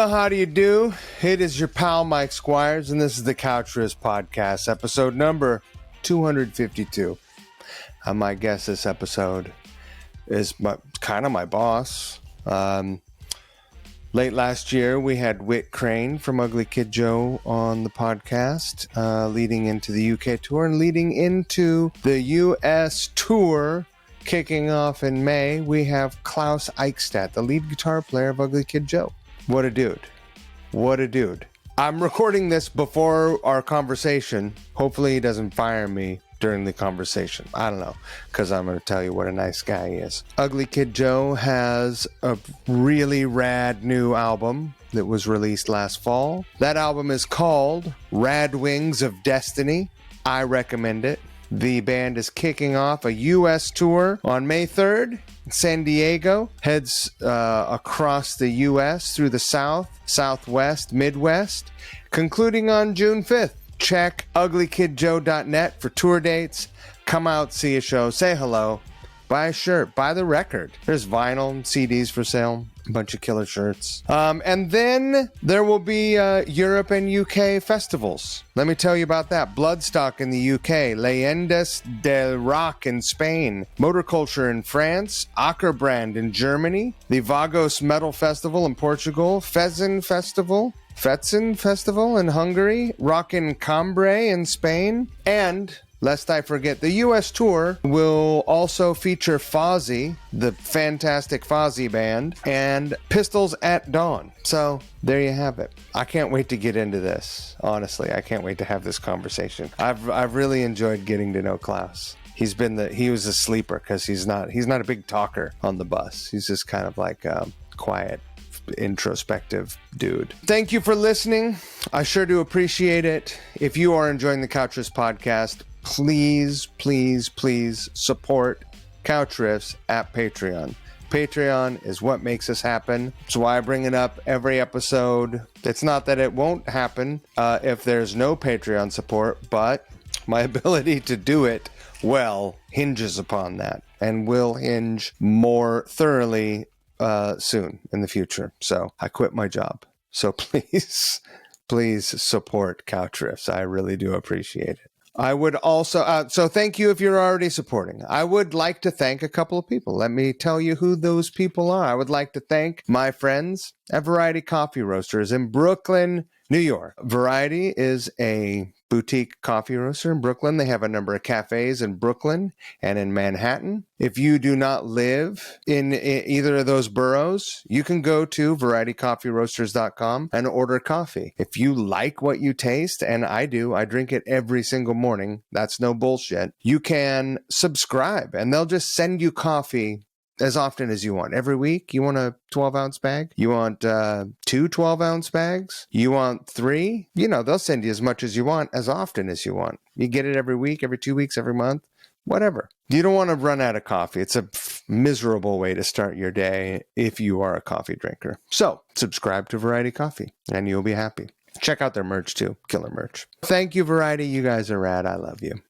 Well, how do you do? It is your pal Mike Squires, and this is the Couchers Podcast, episode number 252. My guest this episode is kind of my boss. Late last year, we had Whit Crane from Ugly Kid Joe on the podcast, leading into the UK tour and leading into the US tour. Kicking off in May, we have Klaus Eichstadt, the lead guitar player of Ugly Kid Joe. What a dude. What a dude. I'm recording this before our conversation. Hopefully he doesn't fire me during the conversation. I don't know, because I'm going to tell you what a nice guy he is. Ugly Kid Joe has a really rad new album that was released last fall. That album is called Rad Wings of Destiny. I recommend it. The band is kicking off a U.S. tour on May 3rd. San Diego heads across the U.S. through the South, Southwest, Midwest, concluding on June 5th. Check uglykidjoe.net for tour dates. Come out, see a show, say hello, buy a shirt, buy the record. There's vinyl and CDs for sale. A bunch of killer shirts. And then there will be Europe and UK festivals. Let me tell you about that. Bloodstock in the UK, Leyendas del Rock in Spain, Motor Culture in France, Ackerbrand in Germany, the Vagos Metal Festival in Portugal, Fetzen Festival in Hungary, Rockin' Cambrai in Spain, and lest I forget, the U.S. tour will also feature Fozzy, the fantastic Fozzy band, and Pistols at Dawn. So there you have it. I can't wait to get into this. Honestly, I can't wait to have this conversation. I've really enjoyed getting to know Klaus. He was a sleeper because he's not a big talker on the bus. He's just kind of like quiet, introspective dude. Thank you for listening. I sure do appreciate it. If you are enjoying the Couch Riffs podcast, please support Couch Riffs at Patreon. Patreon is what makes this happen. That's why I bring it up every episode. It's not that it won't happen if there's no Patreon support, but my ability to do it well hinges upon that and will hinge more thoroughly soon in the future. So I quit my job. So please support Couch Riffs. I really do appreciate it. I would also, so thank you if you're already supporting. I would like to thank a couple of people. Let me tell you who those people are. I would like to thank my friends at Variety Coffee Roasters in Brooklyn, New York. Variety is a boutique coffee roaster in Brooklyn. They have a number of cafes in Brooklyn and in Manhattan. If you do not live in either of those boroughs, you can go to varietycoffeeroasters.com and order coffee. If you like what you taste, and I do, I drink it every single morning. That's no bullshit. You can subscribe and they'll just send you coffee as often as you want. Every week, you want a 12-ounce bag? You want 2 12-ounce bags? You want 3? They'll send you as much as you want, as often as you want. You get it every week, every 2 weeks, every month, whatever. You don't want to run out of coffee. It's a miserable way to start your day if you are a coffee drinker. So, subscribe to Variety Coffee, and you'll be happy. Check out their merch, too. Killer merch. Thank you, Variety. You guys are rad. I love you.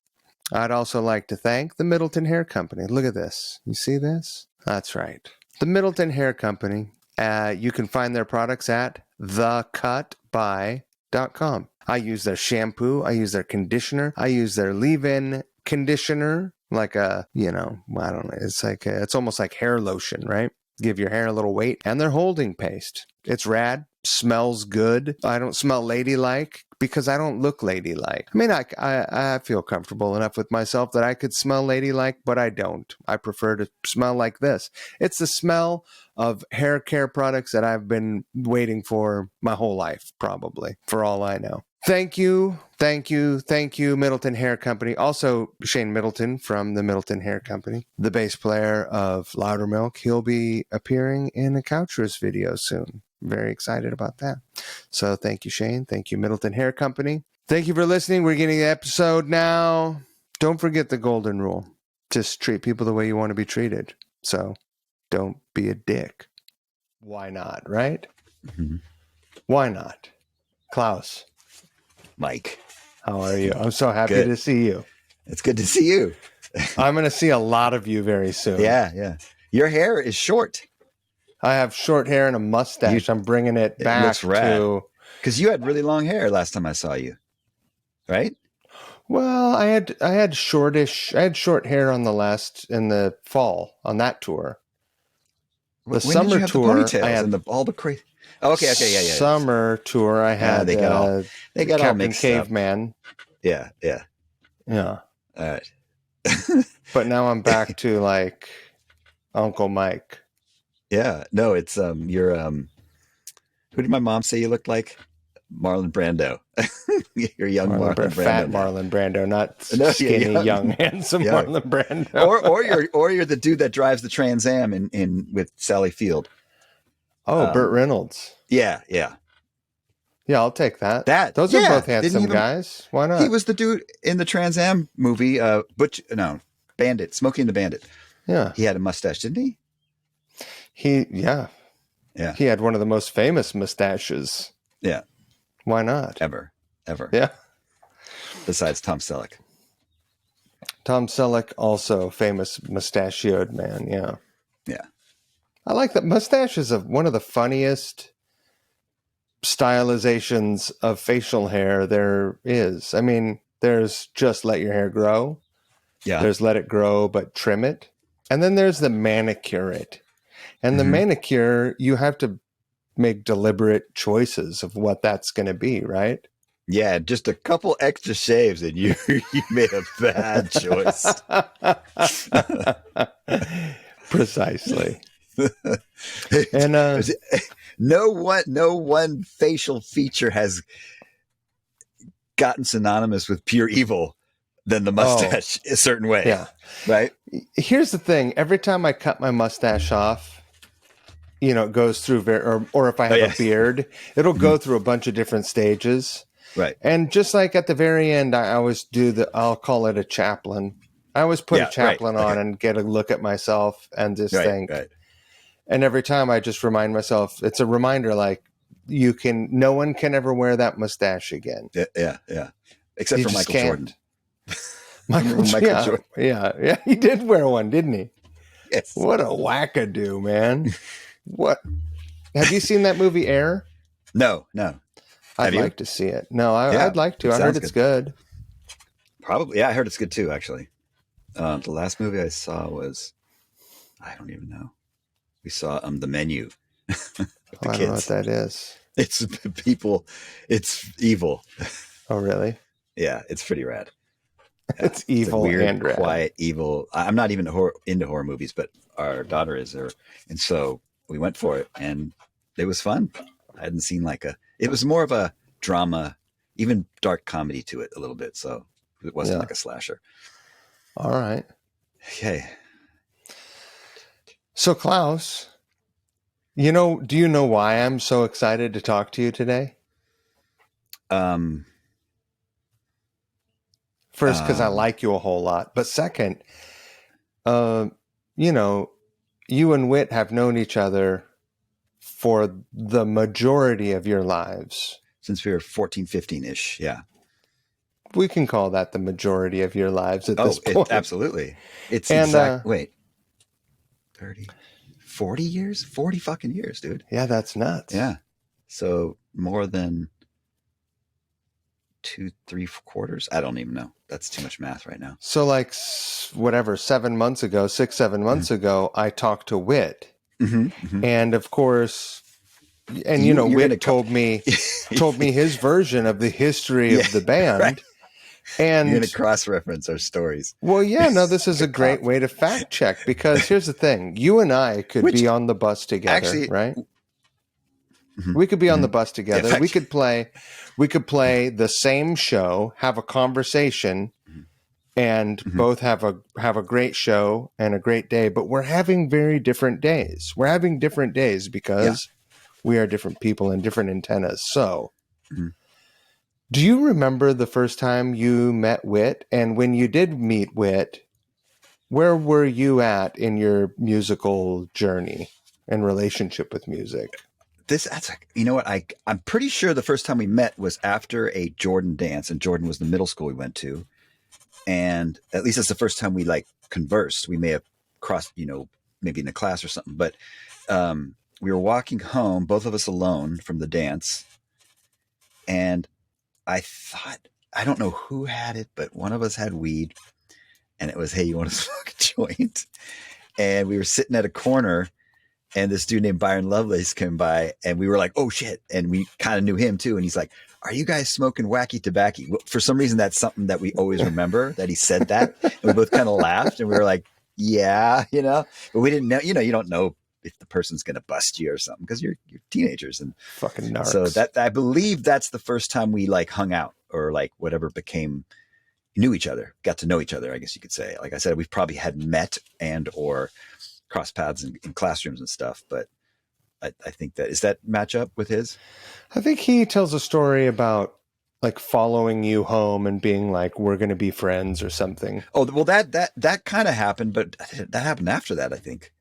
I'd also like to thank the Middleton Hair Company. Look at this. You see this? That's right. The Middleton Hair Company. You can find their products at thecutby.com. I use their shampoo. I use their conditioner. I use their leave-in conditioner. Like I don't know. It's almost like hair lotion, right? Give your hair a little weight. And their holding paste. It's rad. Smells good. I don't smell ladylike because I don't look ladylike. I mean, I feel comfortable enough with myself that I could smell ladylike, but I don't. I prefer to smell like this. It's the smell of hair care products that I've been waiting for my whole life, probably, for all I know. Thank you, Middleton Hair Company. Also, Shane Middleton from the Middleton Hair Company, the bass player of Loudermilk. He'll be appearing in a Couch Riffs video soon. Very excited about that. So thank you, Shane. Thank you, Middleton Hair Company. Thank you for listening. We're getting the episode now. Don't forget the golden rule. Just treat people the way you want to be treated. So don't be a dick. Why not, right? Mm-hmm. Why not? Klaus. Mike. How are you? I'm so happy to see you. It's good to see you. I'm going to see a lot of you very soon. Yeah. Your hair is short. I have short hair and a mustache. I'm bringing it back looks rad. to. Because you had really long hair last time I saw you, right? Well, I had short hair in the fall on that tour. The When summer did you have tour, the ponytails I had and all the crazy? Oh, okay, yeah. Summer tour, I had they got all Captain mixed Caveman. up. Yeah. Yeah. All right. But now I'm back to like Uncle Mike. Yeah. No, it's you're who did my mom say you looked like? Marlon Brando. You're young Marlon Brando. Fat now. Marlon Brando, not No, skinny, yeah, young, handsome young. Marlon Brando. or you're the dude that drives the Trans Am in with Sally Field. Oh, Burt Reynolds. Yeah. Yeah, I'll take that. That Those are both handsome guys. Why not? He was the dude in the Trans Am movie, Bandit, Smokey and the Bandit. Yeah. He had a mustache, didn't he? Yeah. Yeah. He had one of the most famous mustaches. Yeah. Why not? Ever. Yeah. Besides Tom Selleck. Tom Selleck, also famous mustachioed man. Yeah. Yeah. I like that. Mustache is one of the funniest stylizations of facial hair there is. I mean, there's just let your hair grow. Yeah. There's let it grow, but trim it. And then there's the manicure it. And the manicure, you have to make deliberate choices of what that's going to be, right? Yeah, just a couple extra shaves and you made a bad choice. Precisely. And no one facial feature has gotten synonymous with pure evil than the mustache a certain way. Yeah. Right? Here's the thing. Every time I cut my mustache off, it goes through or if I have a beard, it'll go through a bunch of different stages. Right. And just like at the very end, I always I'll call it a chaplain. I always put a chaplain on and get a look at myself and just think. Right. And every time I just remind myself, it's a reminder like no one can ever wear that mustache again. Yeah. Except for Michael Jordan. Michael Jordan. Yeah. He did wear one, didn't he? Yes. What a wackadoo, man. What? Have you seen that movie Air? No. I'd like to see it. No, I'd like to. I heard it's good. Probably. Yeah, I heard it's good too, actually. The last movie I saw was, I don't even know. We saw The Menu. I don't know what that is. It's people. It's evil. Oh, really? Yeah, it's pretty rad. It's evil, weird, and rad. Quiet, evil. I'm not even into horror movies, but our daughter is, and so we went for it, and it was fun. I hadn't seen it was more of a drama, even dark comedy to it a little bit, so it wasn't like a slasher. All right. Okay. So Klaus, do you know why I'm so excited to talk to you today? First, because I like you a whole lot. But second, you and Whit have known each other for the majority of your lives. Since we were 14, 15-ish, yeah. We can call that the majority of your lives at this point. Absolutely. It's 30, 40 years? 40 fucking years, dude. Yeah, that's nuts. Yeah. So more than 2, 3 quarters? I don't even know. That's too much math right now. So 7 months ago, I talked to Whit. And of course, Whit told me his version of the history of the band. Right. And you're going to cross-reference our stories. Well, yeah, no, this is a great way to fact check, because here's the thing. You and I could be on the bus together, right? We could be on the bus together. Yeah, we could play the same show, have a conversation, and both have a great show and a great day, but we're having very different days. We're having different days because we are different people and different antennas. So do you remember the first time you met Whit? And when you did meet Whit, where were you at in your musical journey and relationship with music? You know what? I'm pretty sure the first time we met was after a Jordan dance, and Jordan was the middle school we went to. And at least that's the first time we conversed. We may have crossed, maybe in a class or something, but we were walking home, both of us alone from the dance. And I thought, I don't know who had it, but one of us had weed. And it was, hey, you want to smoke a joint? And we were sitting at a corner, and this dude named Byron Lovelace came by, and we were like, oh shit. And we kind of knew him too. And he's like, are you guys smoking wacky tobacco? Well, for some reason, that's something that we always remember, that he said that. And we both kind of laughed, and we were like, yeah, but we didn't know, you don't know if the person's going to bust you or something, because you're teenagers. And fucking narcs. So that, I believe that's the first time we like hung out, or like whatever became, knew each other, got to know each other, I guess you could say. Like I said, we've probably had met and or crossed paths in classrooms and stuff, but I think that, is that match up with his? I think he tells a story about like following you home and being like, we're going to be friends or something. Oh, well, that kind of happened, but that happened after that, I think.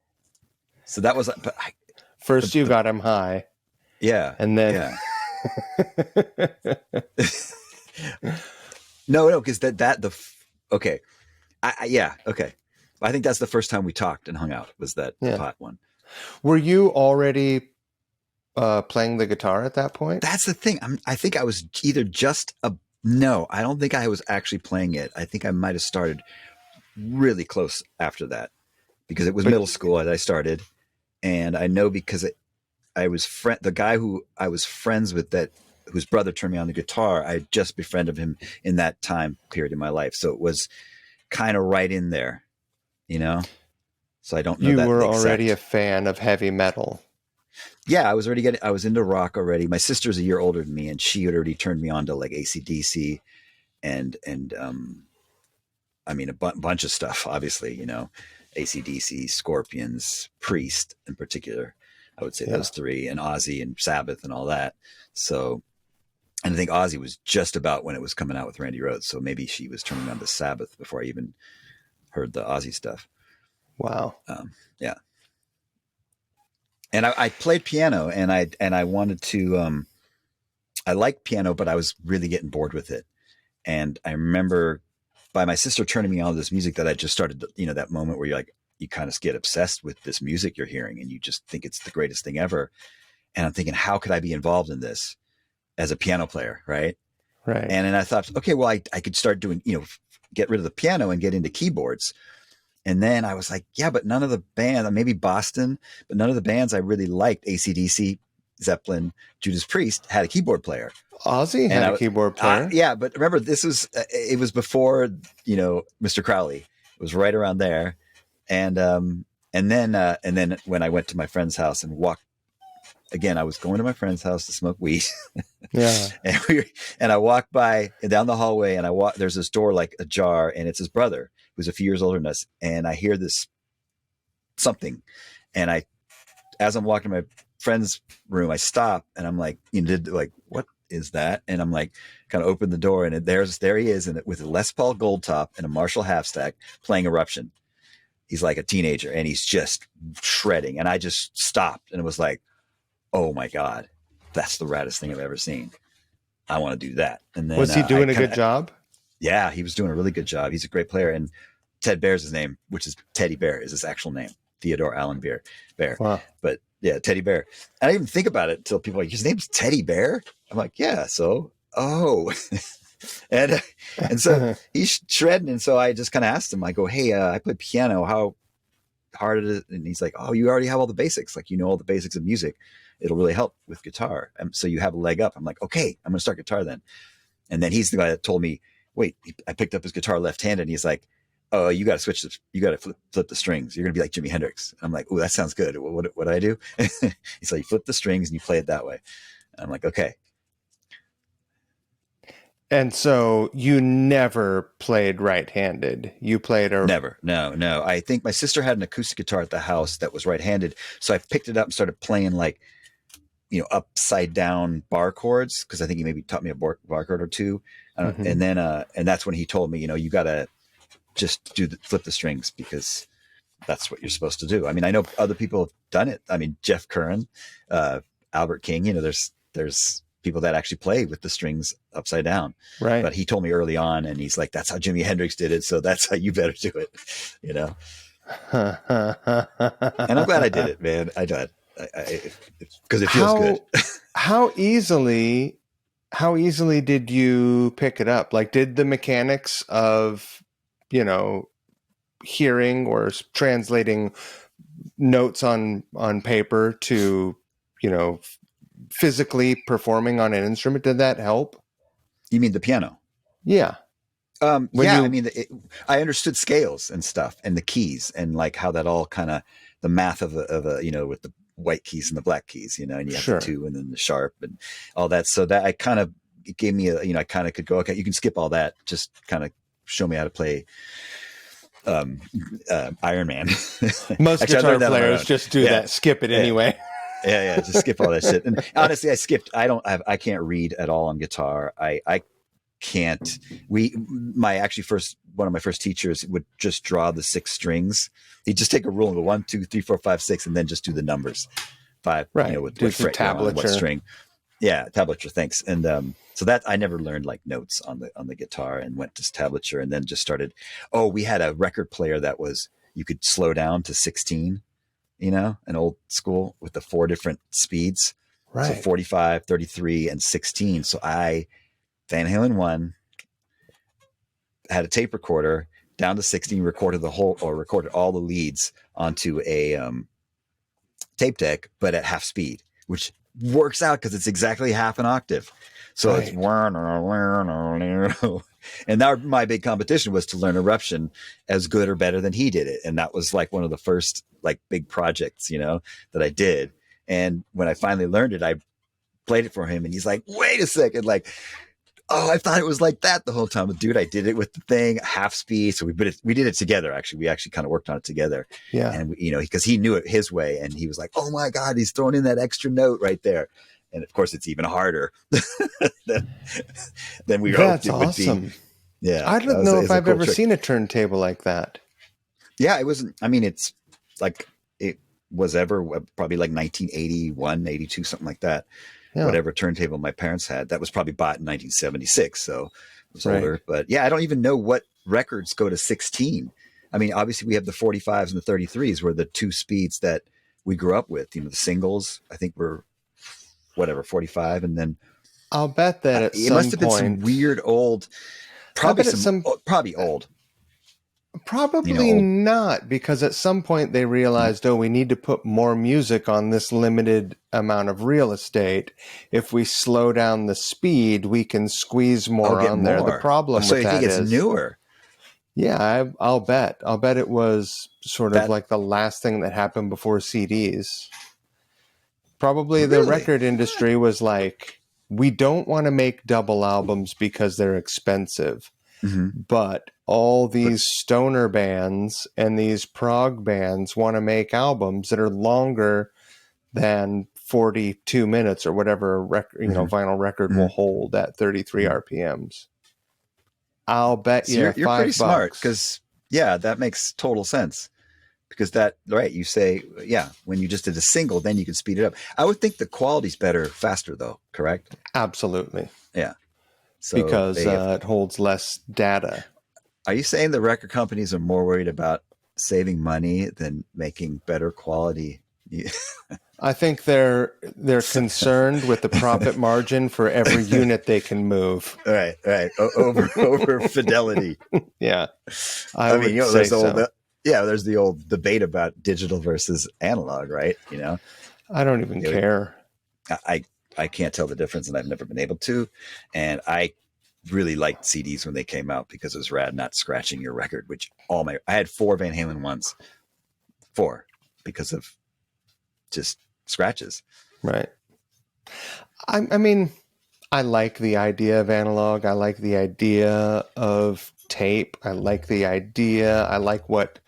So that was, but first you got him high. Yeah. And then. Yeah. No, because okay. Yeah. Okay. I think that's the first time we talked and hung out, was that the pot one. Were you already playing the guitar at that point? That's the thing. I think I was either no, I don't think I was actually playing it. I think I might've started really close after that, because it was middle school as I started. And I know because I was the guy who I was friends with, whose brother turned me on the guitar, I just befriended him in that time period in my life. So it was kind of right in there, So I don't know. You were already a fan of heavy metal. Yeah, I was into rock already. My sister's a year older than me, and she had already turned me on to like AC/DC and I mean, a bunch of stuff, obviously, AC/DC, Scorpions, Priest in particular. I would say those three, and Ozzy and Sabbath and all that. So, and I think Ozzy was just about when it was coming out with Randy Rhoads. So maybe she was turning on to Sabbath before I even heard the Ozzy stuff. Wow. Yeah. And I played piano, and I wanted to, I liked piano, but I was really getting bored with it. And I remember by my sister turning me on to this music that I just started, that moment where you're like, you kind of get obsessed with this music you're hearing, and you just think it's the greatest thing ever. And I'm thinking, how could I be involved in this as a piano player? Right. Right. And then I thought, okay, well, I could start doing, get rid of the piano and get into keyboards. And then I was like, yeah, but none of the bands, maybe Boston, but none of the bands I really liked, AC/DC, Zeppelin, Judas Priest, had a keyboard player. Ozzy had a keyboard player. Yeah, but remember, it was before, Mr. Crowley. It was right around there. And then when I went to my friend's house and walked, again, I was going to my friend's house to smoke weed. Yeah. And I walked by down the hallway, and there's this door like ajar, and it's his brother, who's a few years older than us. And I hear this something. And as I'm walking to my friend's room, I stop, and I'm like, what is that? And I'm like, kind of open the door, and there he is, and with a Les Paul Gold Top and a Marshall half stack playing Eruption. He's like a teenager, and he's just shredding. And I just stopped, and it was like, oh my God, that's the raddest thing I've ever seen. I want to do that. And then was he doing a good job? Yeah, he was doing a really good job. He's a great player. And Ted Bear's his name, which is Teddy Bear is his actual name. Theodore Allen Bear. Wow. But yeah, Teddy Bear. I didn't even think about it until people were like, his name's Teddy Bear? I'm like, yeah, so, and so he's shredding. And so I just kind of asked him, I go, hey, I play piano. How hard is it? And he's like, oh, you already have all the basics. Like, all the basics of music. It'll really help with guitar. And so you have a leg up. I'm like, okay, I'm going to start guitar then. And then he's the guy that told me, wait, I picked up his guitar left-handed, and he's like, oh, you got to switch you got to flip the strings. You're going to be like Jimi Hendrix. And I'm like, oh, that sounds good. What do I do? He's like, you flip the strings and you play it that way. And I'm like, okay. And so you never played right-handed. You played Never. No. I think my sister had an acoustic guitar at the house that was right-handed. So I picked it up and started playing like, upside down bar chords. Cause I think he maybe taught me a bar chord or two. Mm-hmm. And then, and that's when he told me, you gotta just flip the strings, because that's what you're supposed to do. I mean, I know other people have done it. I mean, Jeff Curran, Albert King, there's people that actually play with the strings upside down. Right. But he told me early on, and he's like, that's how Jimi Hendrix did it. So that's how you better do it, And I'm glad I did it, man. I did. because it feels good. How easily did you pick it up? Like, did the mechanics of, hearing or translating notes on paper to, physically performing on an instrument, did that help? You mean the piano? Yeah. I mean, I understood scales and stuff and the keys and like how that all kind of the math of a, with the white keys and the black keys, and you have Sure. the two and then the sharp and all that. So that it gave me I kind of could go, okay, you can skip all that. Just kind of show me how to play Iron Man. Most Actually, guitar players just do that. Skip it anyway. Yeah. Just skip all that shit. And honestly, I can't read at all on guitar. I can't. One of my first teachers would just draw the 6 strings. He'd just take a rule and go 1, 2, 3, 4, 5, 6, and then just do the numbers 5. Right. With what fret you're on, what string. Yeah, tablature. Thanks. And so that I never learned like notes on the guitar and went to tablature and then just started. Oh, we had a record player that was you could slow down to 16. An old school with the 4 different speeds. Right. So 45, 33, and 16. So Van Halen 1 had a tape recorder down to 16, recorded all the leads onto a tape deck, but at half speed, which works out because it's exactly half an octave. So It's and now my big competition was to learn Eruption as good or better than he did it. And that was like one of the first like big projects, that I did. And when I finally learned it, I played it for him and he's like, wait a second, like, oh, I thought it was like that the whole time. But dude, I did it with the thing half speed. So we did it together. Actually, we actually kind of worked on it together. Yeah. And because he knew it his way and he was like, oh my God, he's throwing in that extra note right there. And of course, it's even harder than we hoped it would be. Yeah. I don't know if I've ever seen a turntable like that. Yeah, it wasn't. I mean, it's like it was ever probably like 1981, 82, something like that. Yeah. Whatever turntable my parents had. That was probably bought in 1976. So it was older. But yeah, I don't even know what records go to 16. I mean, obviously, we have the 45s and the 33s were the 2 speeds that we grew up with. The singles, I think, were 45, and then I'll bet that at it must have been some weird old, probably old. Probably not, because at some point they realized, we need to put more music on this limited amount of real estate. If we slow down the speed, we can squeeze more on there. The problem with that is, so you think it's newer? Yeah, I'll bet. It was sort of like the last thing that happened before CDs. Probably the record industry was like, we don't want to make double albums because they're expensive. Mm-hmm. But all these stoner bands and these prog bands want to make albums that are longer than 42 minutes or whatever a record, vinyl record will hold at 33 RPMs. I'll bet you you're pretty smart, because that makes total sense. Because you say, when you just did a single, then you can speed it up. I would think the quality's better, faster though, correct? Absolutely. Yeah. So because it holds less data. Are you saying the record companies are more worried about saving money than making better quality? I think they're concerned with the profit margin for every unit they can move. Right. Over fidelity. Yeah. I mean, there's there's the old debate about digital versus analog, right? I don't even care. I can't tell the difference, and I've never been able to. And I really liked CDs when they came out because it was rad, not scratching your record, which I had 4 Van Halen ones, 4, because of just scratches. Right. I mean, I like the idea of analog. I like the idea of tape. I like what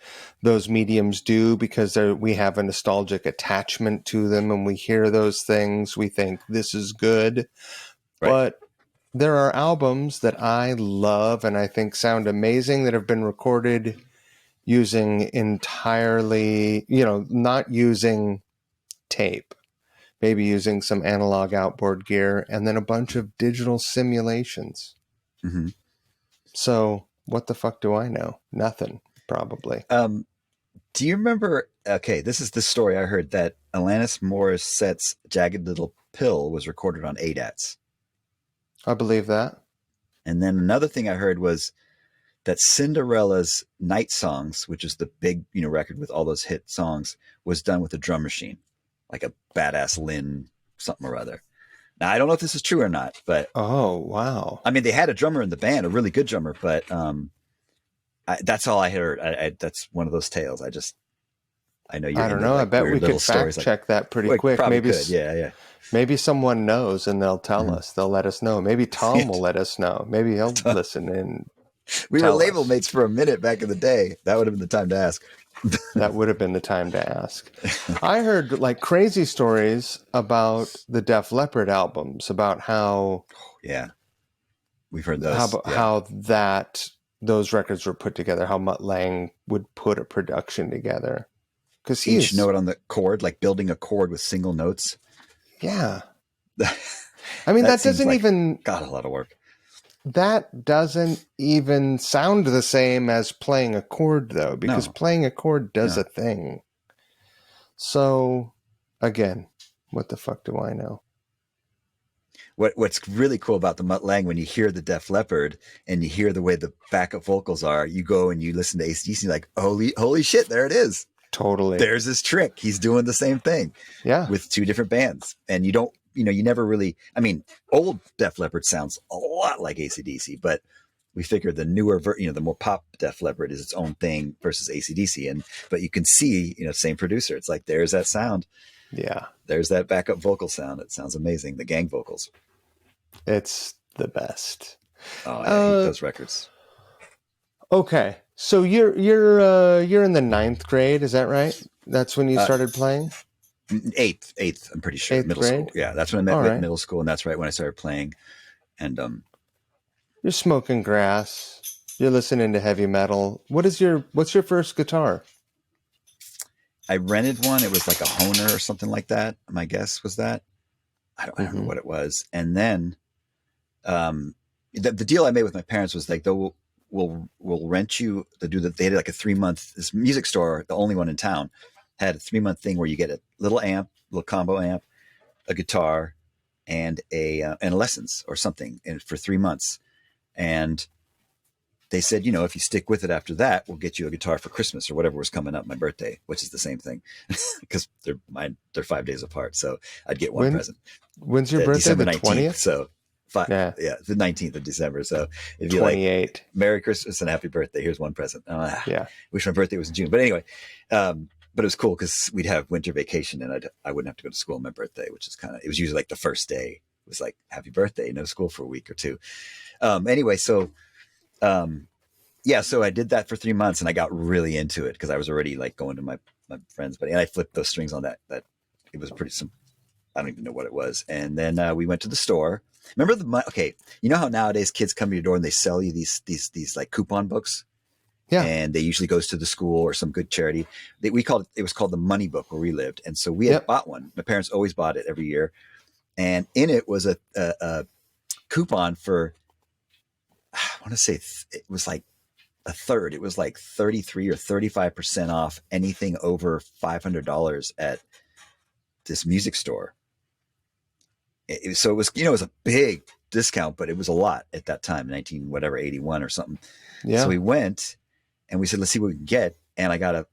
those mediums do, because we have a nostalgic attachment to them, and we hear those things, we think this is good. Right. But there are albums that I love and I think sound amazing that have been recorded using entirely, not using tape, maybe using some analog outboard gear, and then a bunch of digital simulations. Mm-hmm. So what the fuck do I know? Nothing, probably. Do you remember? Okay, this is the story I heard that Alanis Morissette's "Jagged Little Pill" was recorded on ADATs, I believe that. and then another thing I heard was that Cinderella's "Night Songs," which is the big record with all those hit songs, was done with a drum machine, like a badass Lynn something or other. Now I don't know if this is true or not, but Oh, wow. I mean they had a drummer in the band, a really good drummer, but that's all I heard. That's one of those tales. I know you're I don't into know. I like bet weird we little could fact stories. check that pretty Like, quick. probably Maybe, could. Yeah. maybe someone knows and they'll tell us. They'll let us know. Maybe Tom will let us know. Maybe he'll listen and We were tell label us. mates for a minute back in the day. That would have been the time to ask. That would have been the time to ask. I heard like crazy stories about the Def Leppard albums, about Yeah, we've heard those. how that those records were put together, how Mutt Lange would put a production together. Because Each note on the chord, like building a chord with single notes. yeah. I mean, that seems doesn't like, even got a lot of work. that doesn't even sound the same as playing a chord, though, because No. playing a chord does a thing. So, again, what the fuck do I know? What's really cool about the Mutt Lange, when you hear the Def Leppard and you hear the way the backup vocals are, you go and you listen to AC/DC, like, holy shit, there it is. Totally. There's his trick. He's doing the same thing. Yeah. With two different bands. And you don't, you never really, I mean, old Def Leppard sounds a lot like AC/DC, but we figured the newer, the more pop Def Leppard is its own thing versus AC/DC. But you can see, same producer. It's like, there's that sound. Yeah. There's that backup vocal sound. It sounds amazing. The gang vocals. It's the best. Oh, I hate those records. Okay. So you're in the 9th grade, is that right? That's when you started playing? Eighth, I'm pretty sure. Eighth middle grade? school. Yeah, that's when I met All with right. middle school, and that's right when I started playing. And you're smoking grass. You're listening to heavy metal. What's your first guitar? I rented one. It was like a Honer or something like that. My guess was that. I don't remember what it was. And then the deal I made with my parents was like, we'll rent you they had like a 3-month, this music store, the only one in town, had a 3-month thing where you get a little combo amp, a guitar, and lessons or something for 3 months. And they said, if you stick with it after that, we'll get you a guitar for Christmas or whatever was coming up, my birthday, which is the same thing because they're 5 days apart. So I'd get one present. When's your birthday? December the 19th. 20th? So the 19th of December. So it'd be 28. like Merry Christmas and Happy Birthday. Here's one present. Yeah. Wish my birthday was in June. But anyway, but it was cool because we'd have winter vacation and I wouldn't have to go to school on my birthday, which is it was usually like the first day. It was like, happy birthday, no school for a week or two. Anyway, so so I did that for 3 months and I got really into it because I was already like going to my friends, and I flipped those strings on that it was pretty simple. I don't even know what it was. And then we went to the store. Remember you know how nowadays kids come to your door and they sell you these like coupon books? Yeah. And they usually goes to the school or some good charity. It was called the Money Book where we lived. And so we had bought one. My parents always bought it every year. And in it was a coupon for, I want to say it was like a third. It was like 33 or 35% off anything over $500 at this music store. So it was, it was a big discount, but it was a lot at that time, 81 or something. Yeah. So we went and we said, let's see what we can get. And I got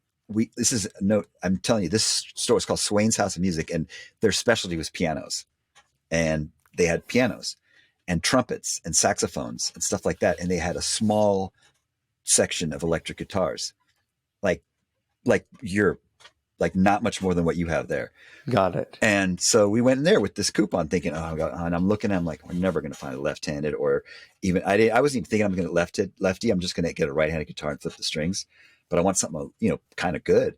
this is a note. I'm telling you, this store is called Swain's House of Music and their specialty was pianos. And they had pianos and trumpets and saxophones and stuff like that. And they had a small section of electric guitars, like you're like not much more than what you have there. Got it. And so we went in there with this coupon thinking, oh God, and I'm looking, I'm like, we're never going to find a left-handed or even, I wasn't even thinking I'm going to get lefty. I'm just going to get a right-handed guitar and flip the strings, but I want something, kind of good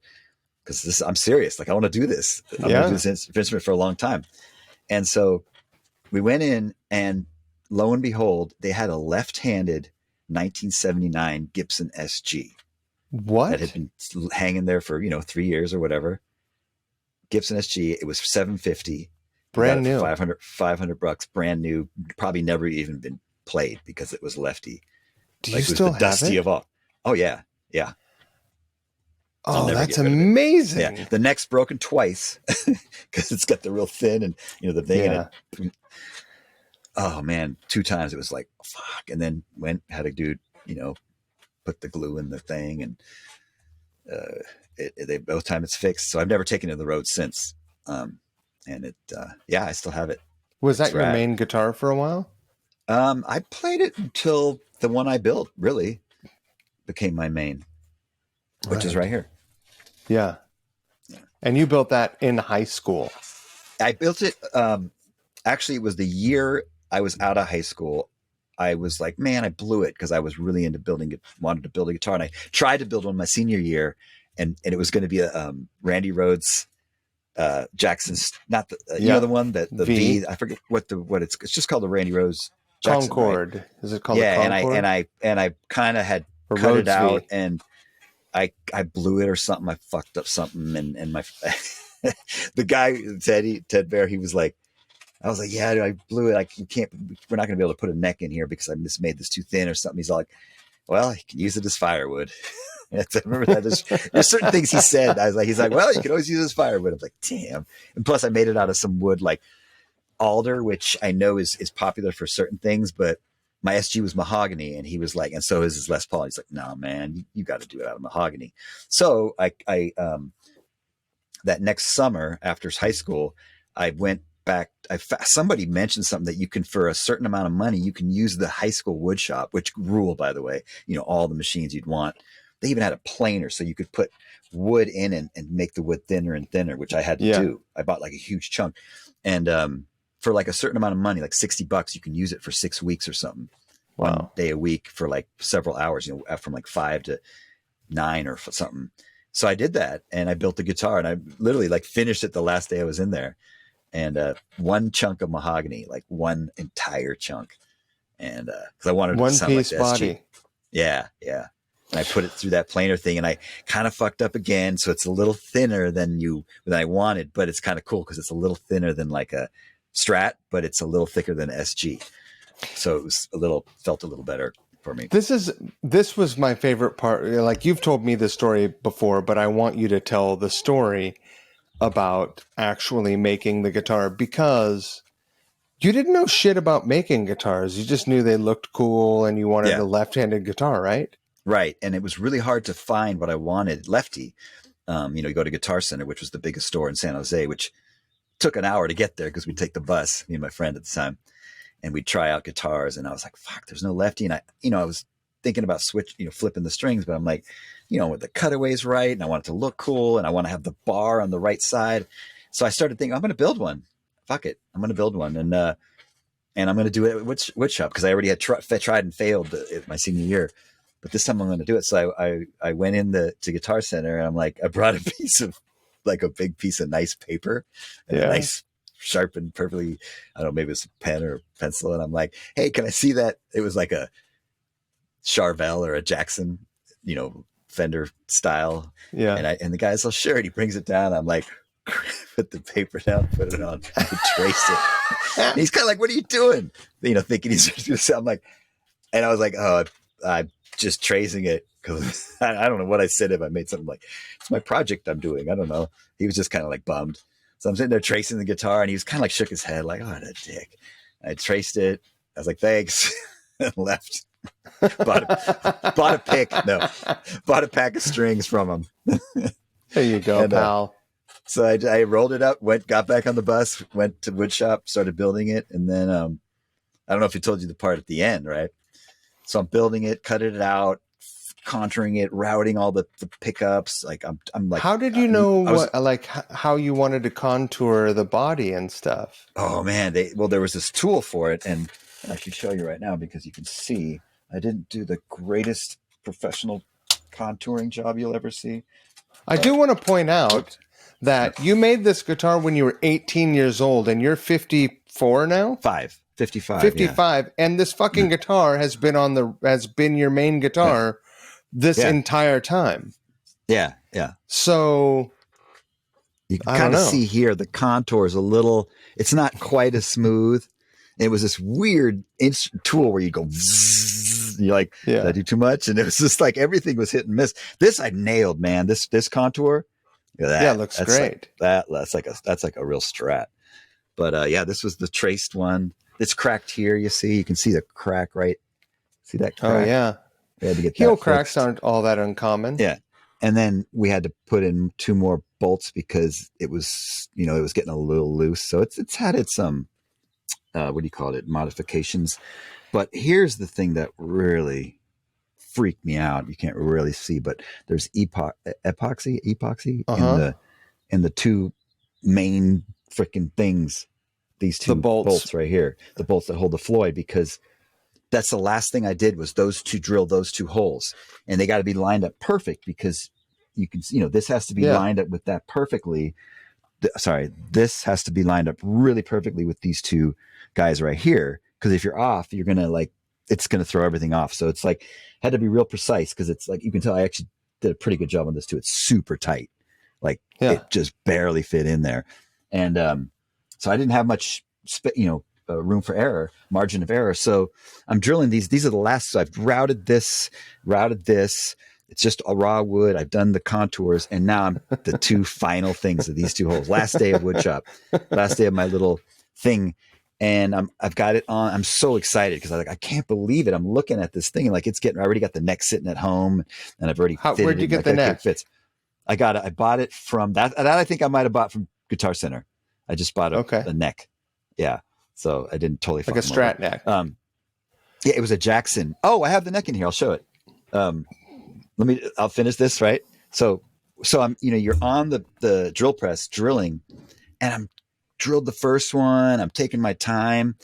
because I'm serious. Like I want to do this. I'm going to do this instrument for a long time. And so we went in and lo and behold, they had a left-handed 1979 Gibson SG. What? That had been hanging there for, 3 years or whatever. Gibson SG. It was $750. Brand new. $500 brand new. Probably never even been played because it was lefty. Do you still have it? Of all. Oh yeah. Yeah. Oh, that's amazing. Yeah. The neck's broken twice because it's got the real thin and, the thing in it. Oh man, 2 times it was like, fuck. And then had a dude, put the glue in the thing, and they both times it's fixed. So I've never taken it to the road since. And it, I still have it. Was that your main guitar for a while? I played it until the one I built really became my main, which is right here. Yeah. And you built that in high school. I built it. Actually, it was the year I was out of high school. I was like, man, I blew it because I was really into wanted to build a guitar. And I tried to build one my senior year, and it was going to be a Randy Rhoads, Jackson's, not the, the one that the V. I forget what it's just called, the Randy Rhoads Jackson, Concord. Right? Is it called? Yeah. The Concord? And I kind of had cut Rhodes it out V. And I blew it or something. I fucked up something. And my, the guy, Ted Bear, he was like, I was like, yeah, I blew it. We're not going to be able to put a neck in here because I just made this too thin or something. He's like, well, you can use it as firewood. I remember that. There's certain things he said. He's like, well, you can always use it as firewood. I'm like, damn. And plus I made it out of some wood like alder, which I know is popular for certain things, but my SG was mahogany, and he was like, and so is his Les Paul. He's like, no, man, you got to do it out of mahogany. So I that next summer after high school, I went back. Somebody mentioned something that you can, for a certain amount of money, you can use the high school wood shop, which rule, by the way, all the machines you'd want. They even had a planer, so you could put wood in and make the wood thinner and thinner, which I had to do. I bought like a huge chunk, and for like a certain amount of money, like $60, you can use it for 6 weeks or something. Wow. 1 day a week for like several hours, from like 5 to 9 or something. So I did that, and I built the guitar, and I literally like finished it the last day I was in there. And one chunk of mahogany, like one entire chunk, and because I wanted one to sound piece like the SG. body. Yeah. And I put it through that planer thing, and I kind of fucked up again, so it's a little thinner than I wanted, but it's kind of cool because it's a little thinner than like a Strat, but it's a little thicker than SG. So it was felt a little better for me. This was my favorite part. Like, you've told me this story before, but I want you to tell the story about actually making the guitar, because you didn't know shit about making guitars. You just knew they looked cool and you wanted a left-handed guitar, right? Right. And it was really hard to find what I wanted lefty. You go to Guitar Center, which was the biggest store in San Jose, which took an hour to get there because we'd take the bus, me and my friend at the time, and we'd try out guitars. And I was like, fuck, there's no lefty. And I was thinking about flipping the strings, but I'm like, with the cutaways right, and I want it to look cool, and I want to have the bar on the right side. So I started thinking, I'm going to build one. Fuck it, I'm going to build one, and I'm going to do it at wood shop, because I already had tried and failed my senior year, but this time I'm going to do it. So I went in to Guitar Center, and I'm like, I brought a big piece of nice paper, and a nice sharpened, perfectly, I don't know, maybe it's a pen or a pencil, and I'm like, hey, can I see that? It was like a Charvel or a Jackson, Fender style. Yeah. And the guy's all, sure. And he brings it down. I'm like, put the paper down, put it on, trace it. And he's kind of like, what are you doing? Thinking he's going to do this. I'm like, and I was like, oh, I'm just tracing it, because I don't know what I said. If I made something like, it's my project I'm doing. I don't know. He was just kind of like bummed. So I'm sitting there tracing the guitar, and he was kind of like shook his head like, oh, that dick. I traced it. I was like, thanks. And left. Bought a pick. No, bought a pack of strings from him. There you go, pal. So I rolled it up, got back on the bus, went to wood shop, started building it, and then I don't know if he told you the part at the end, right? So I'm building it, cutting it out, contouring it, routing all the pickups. Like I'm like, how did you know how you wanted to contour the body and stuff? Oh man, there was this tool for it, and I can show you right now because you can see I didn't do the greatest professional contouring job you'll ever see. I do want to point out that you made this guitar when you were 18 years old, and you're 54 now? 55. 55. Yeah. And this fucking guitar has been your main guitar this entire time. Yeah, yeah. So you can kind of see here the contour is it's not quite as smooth. It was this weird tool where you go zzz, this. And you're like, did I do too much? And it was just like everything was hit and miss. This I nailed, man. This contour. It looks great. That's like a real strat. But this was the traced one. It's cracked here. You can see the crack, right? See that crack? Oh yeah. We had to get heel that cracks fixed. aren't all that uncommon. Yeah. And then we had to put in 2 more bolts because it was getting a little loose. So it's had its modifications. But here's the thing that really freaked me out. You can't really see, but there's epoxy in the 2 main freaking things. These 2 bolts right here, the bolts that hold the Floyd, because that's the last thing I did was drill those 2 holes, and they got to be lined up perfect because you can, this has to be lined up with that perfectly. This has to be lined up really perfectly with these 2 guys right here. Cause if you're off, you're going to it's going to throw everything off. So it's like, had to be real precise. Cause it's like, you can tell I actually did a pretty good job on this too. It's super tight. It just barely fit in there. And, so I didn't have much, room for error, margin of error. So I'm drilling these. These are the last. So I've routed this. It's just a raw wood. I've done the contours, and now I'm the 2 final things of these 2 holes. Last day of wood shop. Last day of my little thing, and I've got it on. I'm so excited because I can't believe it. I'm looking at this thing and like I already got the neck sitting at home, and I've already. Where'd you get the neck? It fits. I got it. I bought it from that. That I think I might have bought from Guitar Center. I just bought a neck. Yeah. So I didn't totally like a strat neck. It was a Jackson. Oh, I have the neck in here. I'll show it. I'll finish this. Right. So I'm, you're on the drill press drilling, and I'm drilled the first one. I'm taking my time,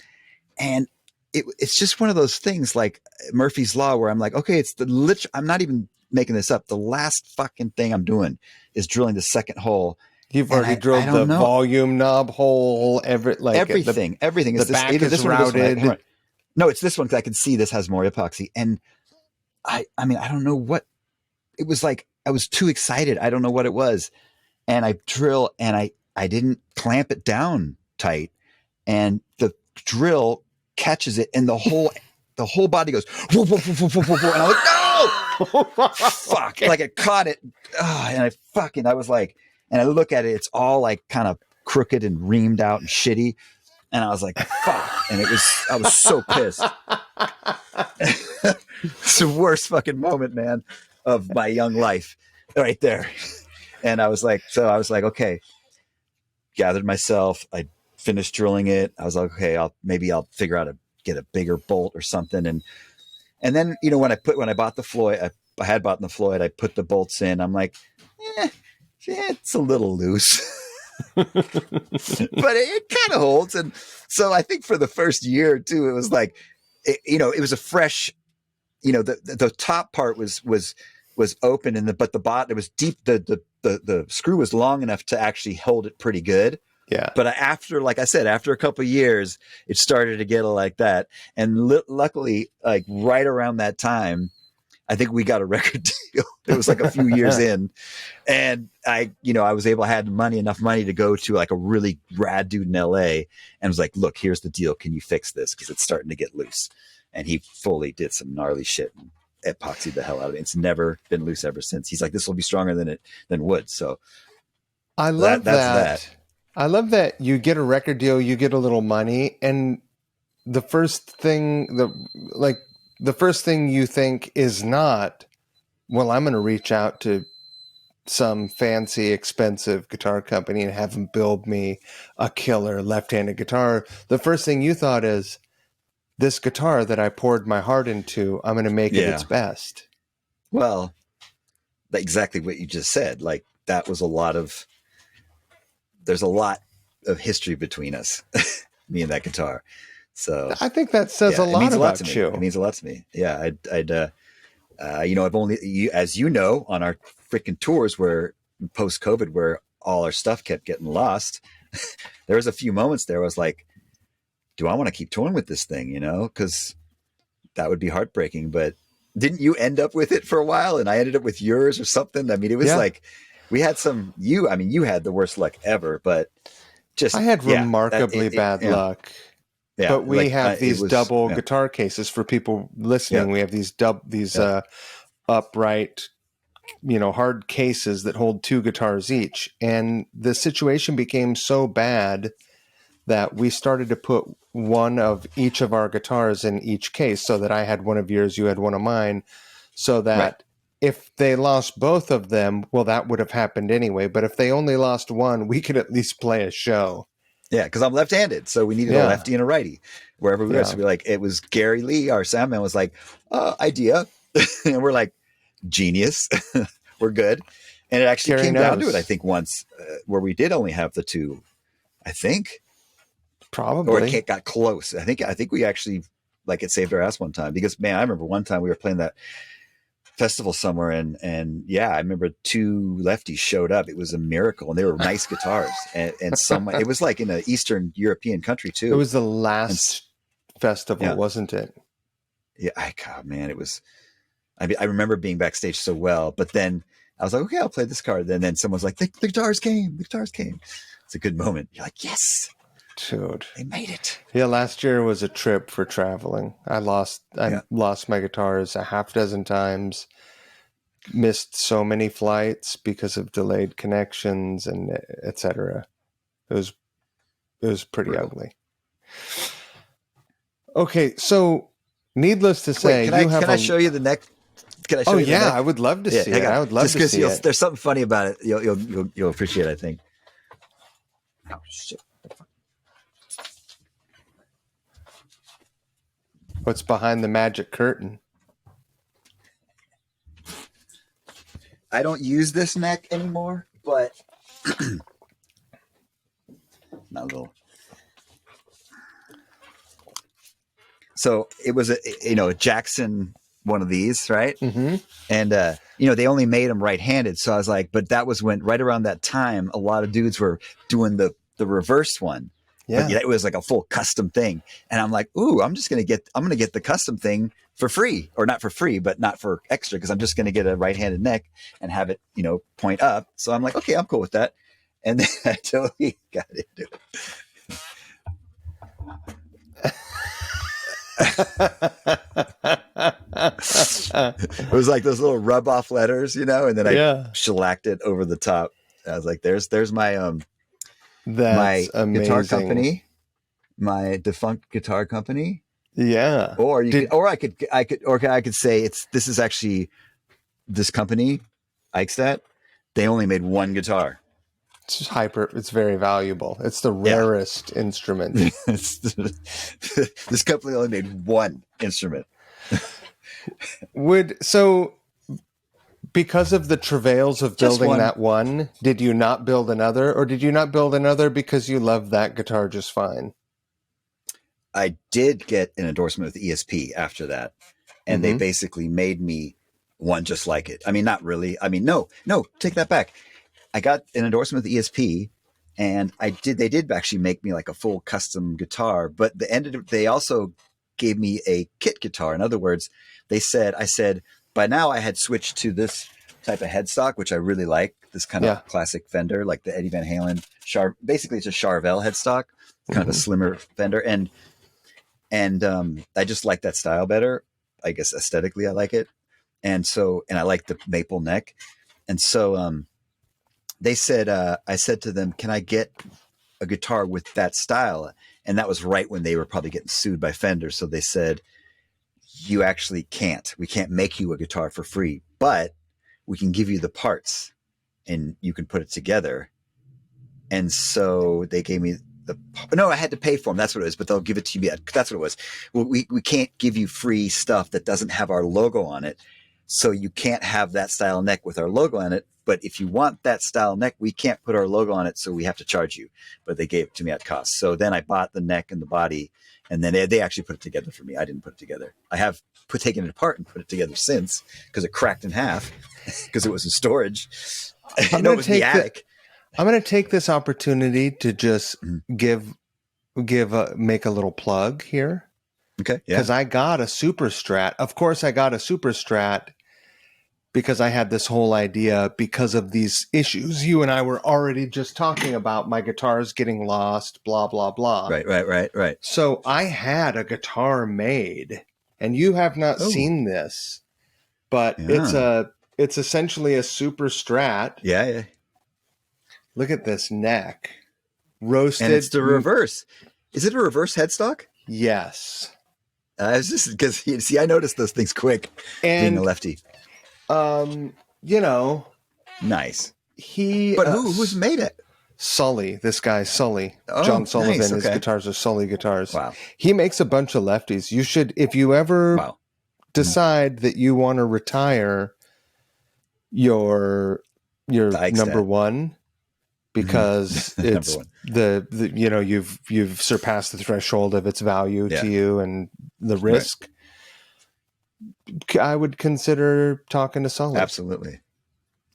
and it's just one of those things like Murphy's Law where I'm like, okay, I'm not even making this up. The last fucking thing I'm doing is drilling the second hole. You've already drilled the volume knob hole, everything. The back is routed. No, it's this one because I can see this has more epoxy. And I don't know what it was like. I was too excited. I don't know what it was. And I drill and I didn't clamp it down tight. And the drill catches it and the whole body goes, whoop, whoop, whoop, whoop, whoop, whoop, and I'm like, no! Fuck. Like it caught it. And I was like, and I look at it, it's all like kind of crooked and reamed out and shitty. And I was like, fuck. And I was so pissed. It's the worst fucking moment, man, of my young life right there. And I was like, okay, gathered myself. I finished drilling it. I was like, okay, I'll figure out get a bigger bolt or something. And then, when I bought the Floyd, I had bought the Floyd, I put the bolts in. I'm like, it's a little loose, but it kind of holds. And so I think for the first year or two, it was like, it was a fresh, the top part was open but the bottom, it was deep. The screw was long enough to actually hold it pretty good. Yeah. But after a couple of years, it started to get like that. And luckily, like right around that time, I think we got a record deal. It was like a few years in, and I was able, I had enough money to go to like a really rad dude in LA and was like, look, here's the deal. Can you fix this? Cause it's starting to get loose. And he fully did some gnarly shit and epoxied the hell out of it. It's never been loose ever since. He's like, this will be stronger than wood. So I love that. I love that you get a record deal, you get a little money, and the first thing you think is not, well, I'm going to reach out to some fancy, expensive guitar company and have them build me a killer left-handed guitar. The first thing you thought is, this guitar that I poured my heart into, I'm going to make it its best. Well, exactly what you just said. Like that was there's a lot of history between us, me and that guitar. So I think that says a lot about you. It means a lot to me. Yeah. I've only, as you know, on our freaking tours where post-COVID, where all our stuff kept getting lost, there was a few moments there I was like, do I want to keep touring with this thing? Cause that would be heartbreaking, but didn't you end up with it for a while and I ended up with yours or something? I mean, it was like, we had you had the worst luck ever, but I had remarkably bad luck. Yeah, But we have it these was, double yeah, guitar cases for people listening. yeah, We have these yeah. upright, hard cases that hold two guitars each. And the situation became so bad that we started to put one of each of our guitars in each case, so that I had one of yours, you had one of mine, so Right. that if they lost both of them, well, that would have happened anyway. But if they only lost one, we could at least play a show. Yeah, because I'm left-handed, so we needed a Yeah. lefty and a righty wherever we were. Yeah. So we like, it was Gary Lee, our sound man, was like, idea, and we're like, genius, we're good. And it actually Gary came down to it, I knows. think, once where we did only have the two, I think, or Probably. it got close. I think we actually, like, it saved our ass one time, because man, I remember one time we were playing that festival somewhere, and yeah, I remember two lefties showed up. It was a miracle, and they were nice guitars, and some, it was like in an Eastern European country It too. was the And last festival, yeah, wasn't it? yeah, God, man, it was. I remember being backstage so well, but then I was like, okay, I'll play this card. Then someone's like, the guitars came, the guitars came. It's a good moment. You're like, yes, Dude. they made it. Yeah, last year was a trip for traveling. I lost Yeah, my guitars a half dozen times. Missed so many flights because of delayed connections and etc. It was pretty brutal. ugly. Okay, so needless to Wait, say, you have can I show you the neck? Can I show Oh you the yeah, neck? I would love to Yeah, see hang it. on. I would love Just to because see it. there's something funny about it. You'll appreciate it, I think. Oh shit. What's behind the magic curtain? I don't use this neck anymore, but not a little. So it was a Jackson, one of these, right? Mm-hmm. And they only made them right-handed. So I was like, but that was when, right around that time, a lot of dudes were doing the reverse one. But Yeah. yeah, it was like a full custom thing. And I'm like, ooh, I'm gonna get the custom thing for free, or not for free, but not for extra, because I'm just gonna get a right-handed neck and have it, point up. So I'm like, okay, I'm cool with that. And then I totally got into it. It was like those little rub off letters, and then I Yeah. shellacked it over the top. I was like, there's my That's my guitar amazing. company, my defunct guitar company. Yeah. Or Did I could say this is actually this company, Eichstadt. They only made one guitar. it's very valuable. It's the Yeah. rarest instrument. This company only made one instrument. Because of the travails of Just building one. that one, did you not build another, or did you not build another because you love that guitar just fine? I did get an endorsement with ESP after that, and they Mm-hmm. basically made me one just like it. I mean, not really. I mean, no, take that back. I got an endorsement with ESP, and they did actually make me like a full custom guitar, but they also gave me a kit guitar. In other words, I said, by now I had switched to this type of headstock, which I really like, this kind Yeah. of classic Fender, like the Eddie Van Halen basically it's a Charvel headstock, kind of a Mm-hmm. slimmer Fender. And I just like that style better. I guess aesthetically I like it. And I like the maple neck. And so they said, I said to them, can I get a guitar with that style? And that was right when they were probably getting sued by Fender. So they said, you actually can't. We can't make you a guitar for free, but we can give you the parts and you can put it together. And so they gave me I had to pay for them. That's what it is, but they'll give it to you. That's what it was. We can't give you free stuff that doesn't have our logo on it. So you can't have that style neck with our logo on it. But if you want that style neck, we can't put our logo on it. So we have to charge you. But they gave it to me at cost. So then I bought the neck and the body, and then they actually put it together for me. I didn't put it together. I have taken it apart and put it together since, because it cracked in half because it was in storage. I'm It was in the attic. I'm going to take this opportunity to just Mhm. make a little plug here. Okay. Yeah. Because I got a Super Strat. Of course, I got a Super Strat because I had this whole idea because of these issues you and I were already just talking about. My guitar's getting lost, blah, blah, blah. Right. So I had a guitar made, and you have not Oh, seen this, but yeah. it's essentially a super strat. Yeah. Look at this neck. And it's Roasted. the reverse. Is it a reverse headstock? Yes. It's just because, see, I noticed those things quick being a And, lefty. you know, Nice. he. But who's made it? Sully, this guy, Sully. Oh, John Sullivan. nice. His Okay. guitars are Sully guitars. Wow. He makes a bunch of lefties. You should, if you ever Wow. decide that you want to retire your Eichstadt. number one, because it's one. the you know, you've surpassed the threshold of its value to you and the risk. I would consider talking to Sully. Absolutely.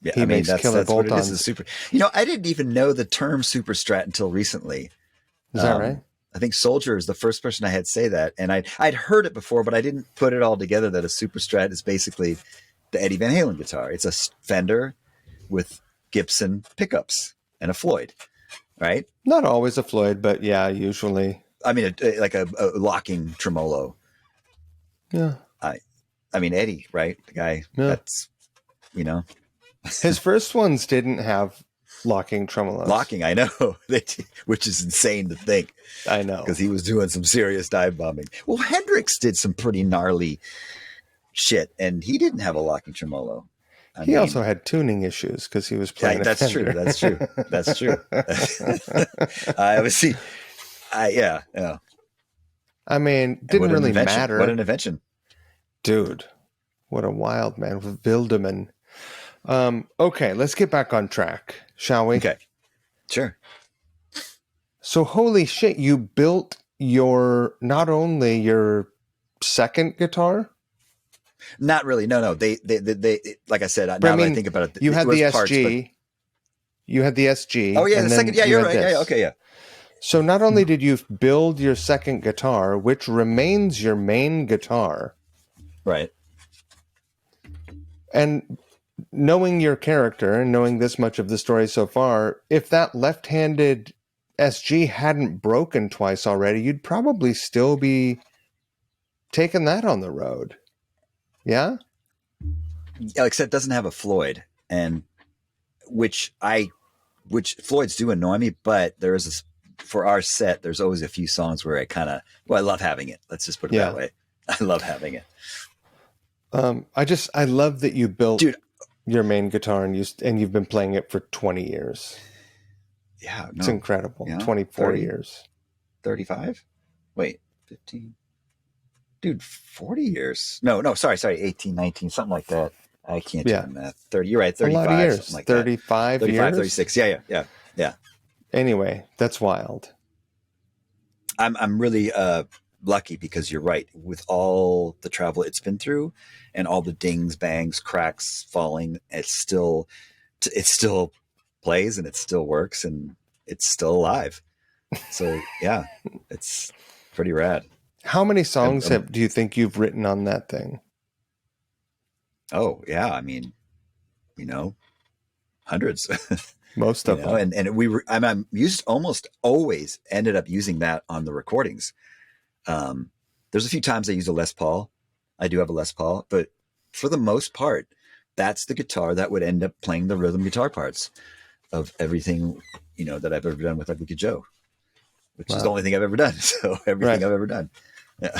Yeah, He makes killer that's what it bolt-ons. is. Super. You know, I didn't even know the term super strat until recently. Is that right? I think Soldier is the first person I had say that, and I'd heard it before, but I didn't put it all together that a super strat is basically the Eddie Van Halen guitar. It's a Fender with Gibson pickups and a Floyd, right? Not always a Floyd, but yeah, usually. I mean, like a locking tremolo. Yeah. I mean, Eddie, right? The guy that's, you know. His first ones didn't have locking tremolos. Locking, I know, which is insane to think. I know. Because he was doing some serious dive bombing. Well, Hendrix did some pretty gnarly shit, and he didn't have a locking tremolo. He also had tuning issues because he was playing. That's true. That's true. I was see. Yeah. I mean, didn't really matter. What an invention, dude! What a wild man with Wildemann. Okay, let's get back on track, shall we? Okay, sure. So, holy shit! You built not only your second guitar. Not really. No. They like I said. Now that I think about it, you had the SG. Parts, you had the SG. Oh yeah, the second. Yeah, you're right. This. Yeah, okay, yeah. So not only did you build your second guitar, which remains your main guitar, right? And knowing your character and knowing this much of the story so far, if that left-handed SG hadn't broken twice already, you'd probably still be taking that on the road. Yeah? Except it doesn't have a Floyd, and which Floyds do annoy me, but there is for our set, there's always a few songs where I love having it. Let's just put it that way. I love having it. I love that you built your main guitar and you've been playing it for 20 years. Yeah. It's incredible. Yeah, 24 years. 35? Wait, 15. Dude, 40 years. No, sorry, 18, 19, something like that. I can't do the math. 30, you're right, 35, a lot of years. Something like 35 that. 35 years? 36. Yeah. Anyway, that's wild. I'm really lucky because you're right. With all the travel it's been through and all the dings, bangs, cracks, falling, it still plays and it still works and it's still alive. So yeah, it's pretty rad. How many songs do you think you've written on that thing? Oh yeah, I mean, hundreds. Most of them. And I'm used almost always ended up using that on the recordings. There's a few times I use a Les Paul. I do have a Les Paul, but for the most part, that's the guitar that would end up playing the rhythm guitar parts of everything, that I've ever done with Ugly Kid Joe, which is the only thing I've ever done. So everything I've ever done. Yeah.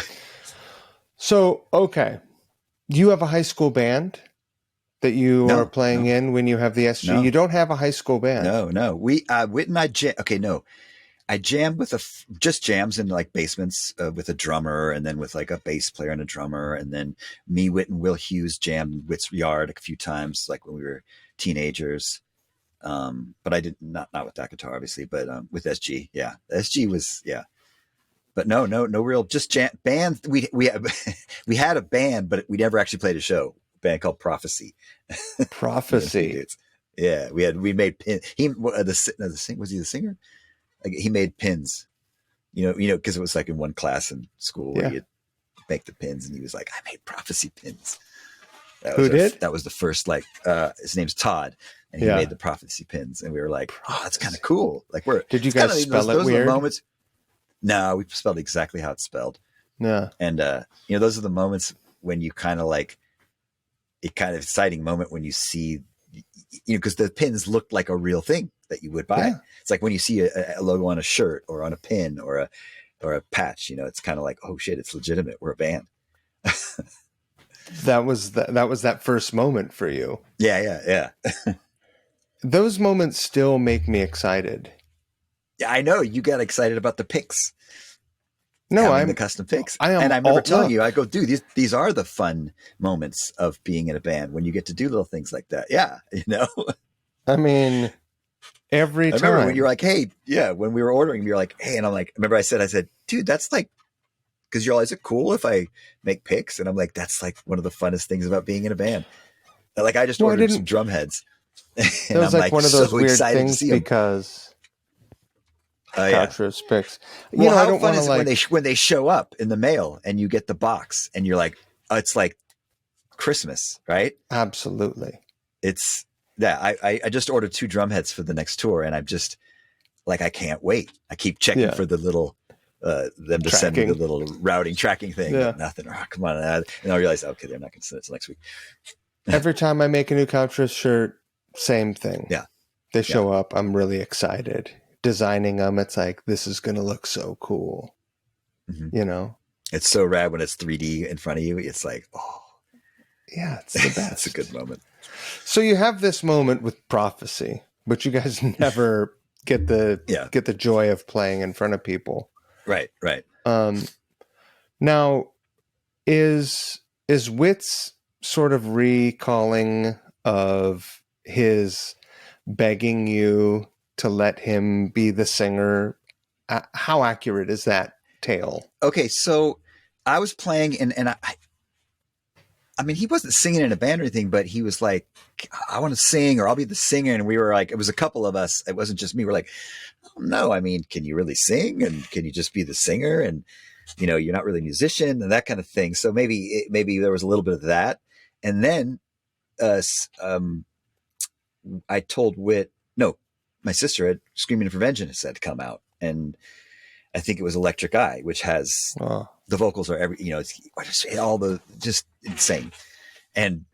So, okay. You have a high school band that you are playing in when you have the SG. No. You don't have a high school band. No. Whit and I jam. Okay, no. I jammed with just jams in like basements with a drummer, and then with like a bass player and a drummer, and then me, Whit, and Will Hughes jammed in Whit's yard a few times, like when we were teenagers. But I did not with that guitar, obviously, but with SG, yeah, the SG was But no real just jam band. We we had a band, but we never actually played a show. A band called Prophecy. Prophecy. Yeah, we made pins. Was he the singer? Like, he made pins. Because it was like in one class in school where you'd make the pins, and he was like, "I made Prophecy pins." Who did? That was the first, like, his name's Todd, and he made the prophecy pins, and we were like, oh, that's kind of cool. Like, did you guys spell it weird? Are the moments. No, we spelled exactly how it's spelled. Yeah. And, those are the moments when you kind of like, a kind of exciting moment when you see, because the pins look like a real thing that you would buy. Yeah. It's like when you see a logo on a shirt or on a pin or a patch, it's kind of like, oh shit, it's legitimate. We're a band. That was that first moment for you. Yeah. Those moments still make me excited. Yeah, I know. You got excited about the picks. No, I'm the custom picks. I remember telling you, I go, dude, these are the fun moments of being in a band when you get to do little things like that. Yeah, I mean, every time. I remember when you're like, hey, when we were ordering, you're like, hey, and I'm like, remember I said, dude, that's like, because you're all, is it cool if I make picks? And I'm like, that's like one of the funnest things about being in a band. Like I just ordered some drum heads. That was like one of those weird things because. Couch picks. How fun is it when they show up in the mail and you get the box and you're like, oh, it's like Christmas, right? Absolutely. It's I just ordered 2 drum heads for the next tour, and I'm just like, I can't wait. I keep checking for the little them to send me the little routing tracking thing. Yeah. Nothing. Oh, come on, and I realize, okay, they're not going to send it till next week. Every time I make a new Couch shirt, same thing. Yeah, they show up. I'm really excited. Designing them, it's like, this is going to look so cool. Mm-hmm. It's so rad when it's 3D in front of you. It's like, oh yeah, it's the best. It's a good moment. So you have this moment with Prophecy, but you guys never get the joy of playing in front of people. Right. Now is Witt's sort of recalling of his begging you to let him be the singer, how accurate is that tale? Okay, so I was playing, and I mean, he wasn't singing in a band or anything, but he was like, I want to sing, or I'll be the singer. And we were like, it was a couple of us. It wasn't just me. We're like, oh, no, I mean, can you really sing? And can you just be the singer? And, you're not really a musician and that kind of thing. So maybe there was a little bit of that. And then I told Witt, no, my sister had Screaming for Vengeance had come out, and I think it was Electric Eye, which has the vocals are it's all the just insane. And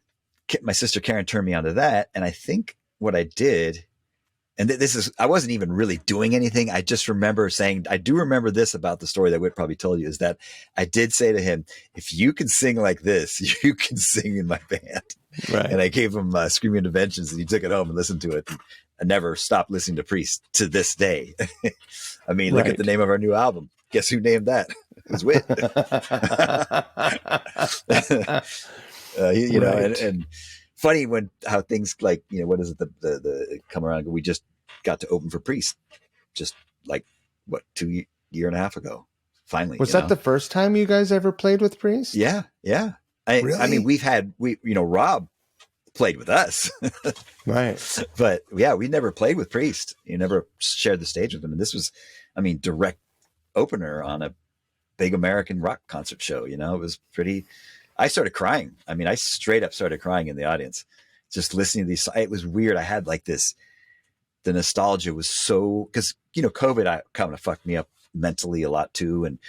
my sister Karen turned me onto that, and I think what I did, and I wasn't even really doing anything. I just remember saying, I do remember this about the story that Witt probably told you, is that I did say to him, if you can sing like this, you can sing in my band. Right. And I gave him Screaming for Vengeance, and he took it home and listened to it. I never stopped listening to Priest to this day. I mean, look at the name of our new album. Guess who named that? It was Witt. And funny how things like, what is it? The come around. We just got to open for Priest, just like 2 year and a half ago. Finally, was that the first time you guys ever played with Priest? Yeah. Really? I mean, Rob played with us. Right. But yeah, we never played with Priest. You never shared the stage with him. And this was, direct opener on a big American rock concert show. It was pretty, I started crying. I mean, I straight up started crying in the audience, just listening to these. It was weird. I had like this, the nostalgia was so, because, COVID kind of fucked me up mentally a lot too. And,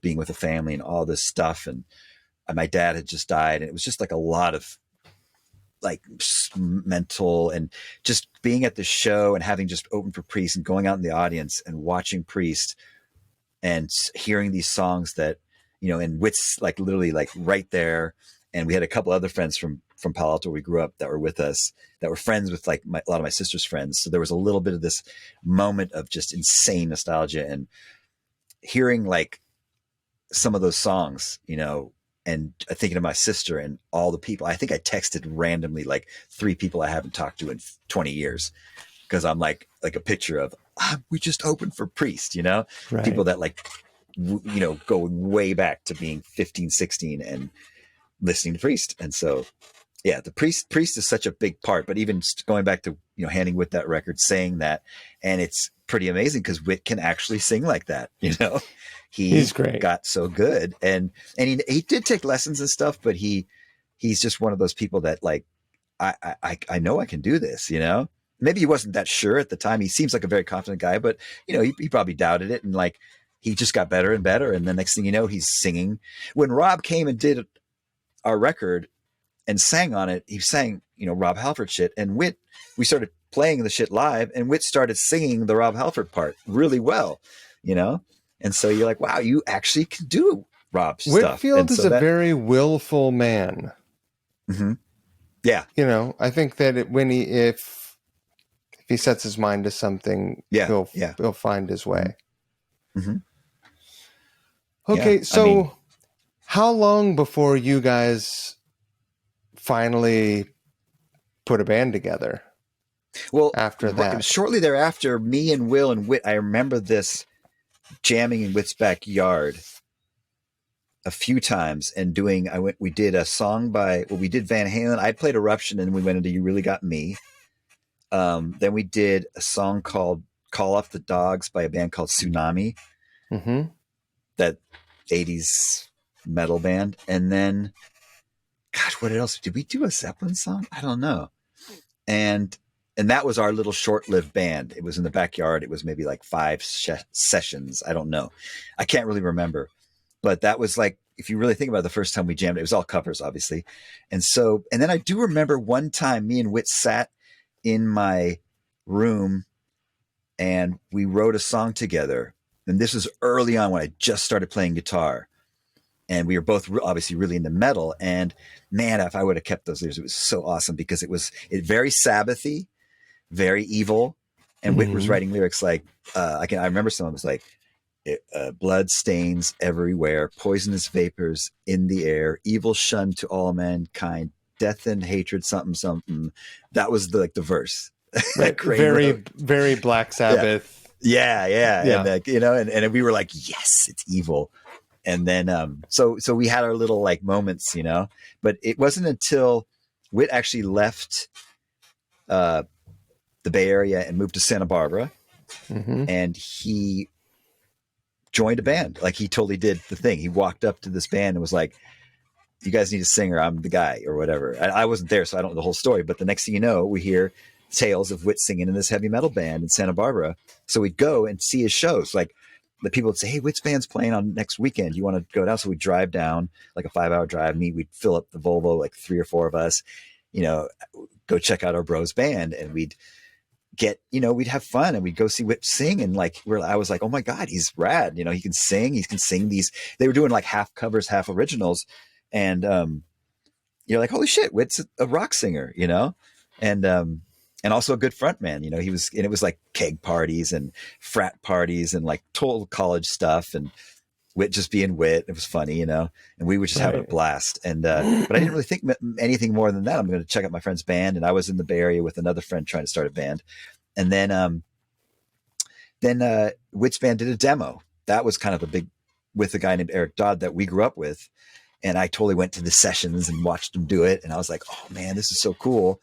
being with a family and all this stuff. And my dad had just died, and it was just like a lot of like mental, and just being at the show and having just opened for Priest and going out in the audience and watching Priest and hearing these songs that, and Witt's like literally like right there. And we had a couple other friends from Palo Alto where we grew up that were with us, that were friends with like a lot of my sister's friends. So there was a little bit of this moment of just insane nostalgia, and hearing like some of those songs, and thinking of my sister and all the people. I think I texted randomly like 3 people I haven't talked to in 20 years, because I'm like a picture of, we just opened for Priest, right. People that like, going way back to being 15, 16 and listening to Priest. And so, yeah, the Priest is such a big part. But even going back to, handing Witt that record, saying that, and it's pretty amazing because Witt can actually sing like that, He's great. Got so good. And he did take lessons and stuff, but he he's just one of those people that like, I know I can do this, you know? Maybe he wasn't that sure at the time. He seems like a very confident guy, but you know, he probably doubted it. And like, he just got better and better. And the next thing you know, he's singing. When Rob came and did our record and sang on it, he sang, you know, Rob Halford shit. And Whit, we started playing the shit live, and Whit started singing the Rob Halford part really well, you know? And so you're like, wow, you actually can do Rob's stuff. Whitfield is a very willful man. Mm-hmm. Yeah. You know, I think that if he sets his mind to something, he'll find his way. Mm-hmm. Okay, yeah, so how long before you guys finally put a band together? Well, after that, shortly thereafter, me and Will and Whit, I remember this jamming in Whit's backyard a few times and we did a song we did Van Halen. I played Eruption and we went into You Really Got Me. Then we did a song called Call Off the Dogs by a band called Tsunami. Mm-hmm. That 80s metal band. And then, God, what else? Did we do a Zeppelin song? I don't know. And that was our little short-lived band. It was in the backyard. It was maybe like 5 sessions. I don't know. I can't really remember. But that was like, if you really think about it, the first time we jammed, it was all covers, obviously. And then I do remember one time me and Whit sat in my room and we wrote a song together. And this was early on when I just started playing guitar. And we were both obviously really into metal. And man, if I would have kept those lyrics, it was so awesome because it was very Sabbathy, very evil. And Whit was writing lyrics like, I remember some of them was like, blood stains everywhere, poisonous vapors in the air, evil shunned to all mankind, death and hatred, something, something. That was the verse. Very Black Sabbath. Yeah. And you know, and we were like, yes, it's evil. And then, so we had our little like moments, you know, but it wasn't until Whit actually left, the Bay Area and moved to Santa Barbara, and he joined a band. Like he totally did the thing. He walked up to this band and was like, you guys need a singer. I'm the guy or whatever. I wasn't there, so I don't know the whole story, but the next thing you know, we hear tales of Whit singing in this heavy metal band in Santa Barbara. So we'd go and see his shows. Like the people would say, hey, Whit's band's playing on next weekend. You want to go down? So we'd drive down like a 5-hour drive. We'd fill up the Volvo, like 3 or 4 of us, you know, go check out our bro's band, and we'd we'd have fun and we'd go see Whit sing. And like, I was like, oh my God, he's rad. You know, he can sing these, they were doing like half covers, half originals. And, you're like, holy shit, Whit's a rock singer, you know? And also a good front man, you know, it was like keg parties and frat parties and like total college stuff, and Whit just being Whit. It was funny, you know, and we would just have a blast. And, but I didn't really think anything more than that. I'm going to check out my friend's band. And I was in the Bay Area with another friend trying to start a band. And then Whit's band did a demo. That was kind of a big, with a guy named Eric Dodd that we grew up with. And I totally went to the sessions and watched him do it. And I was like, oh man, this is so cool.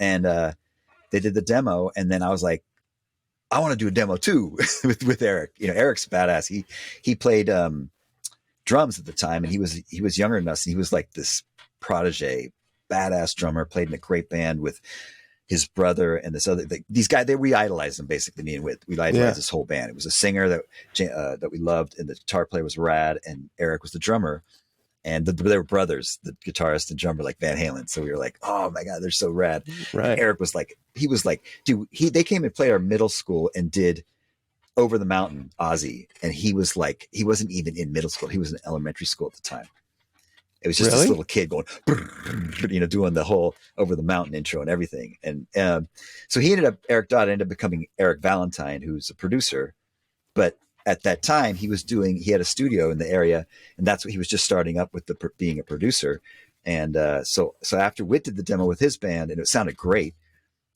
And, they did the demo. And then I was like, I want to do a demo too with Eric. You know, Eric's badass. He played drums at the time, and he was younger than us, and he was like this protege, badass drummer. Played in a great band with his brother and this other. These guys, we idolized them basically. Me and Whit, we idolized this whole band. It was a singer that we loved, and the guitar player was rad, and Eric was the drummer. And they were brothers, the guitarist and drummer, like Van Halen. So we were like, oh my God, they're so rad. Right. And Eric was like, dude, they came and played our middle school and did Over the Mountain, Ozzy. And he was like, he wasn't even in middle school. He was in elementary school at the time. It was just this little kid going, you know, doing the whole Over the Mountain intro and everything. And so Eric Dodd ended up becoming Eric Valentine, who's a producer. But at that time, he had a studio in the area, and that's what he was just starting up with, being a producer. And so after Whit did the demo with his band, and it sounded great,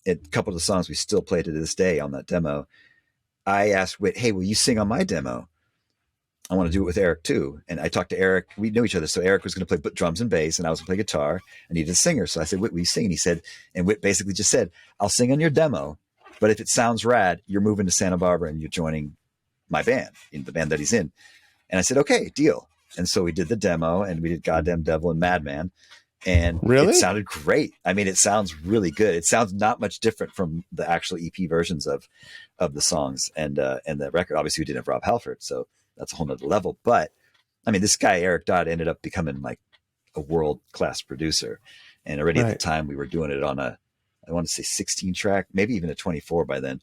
a couple of the songs we still play to this day on that demo, I asked Whit, hey, will you sing on my demo? I want to do it with Eric too. And I talked to Eric. We knew each other. So Eric was going to play drums and bass, and I was going to play guitar. I needed a singer. So I said, Whit, will you sing? And he said, and Whit basically just said, I'll sing on your demo, but if it sounds rad, you're moving to Santa Barbara and you're joining my band, in the band that he's in. And I said, okay, deal. And so we did the demo, and we did Goddamn Devil and Madman. and it Really? sounded great. I mean, it sounds really good. It sounds not much different from the actual EP versions of the songs and the record. Obviously, we didn't have Rob Halford, so that's a whole nother level. But I mean, this guy Eric Dodd ended up becoming like a world-class producer, and already at the time we were doing it on I want to say 16 track, maybe even a 24 by then.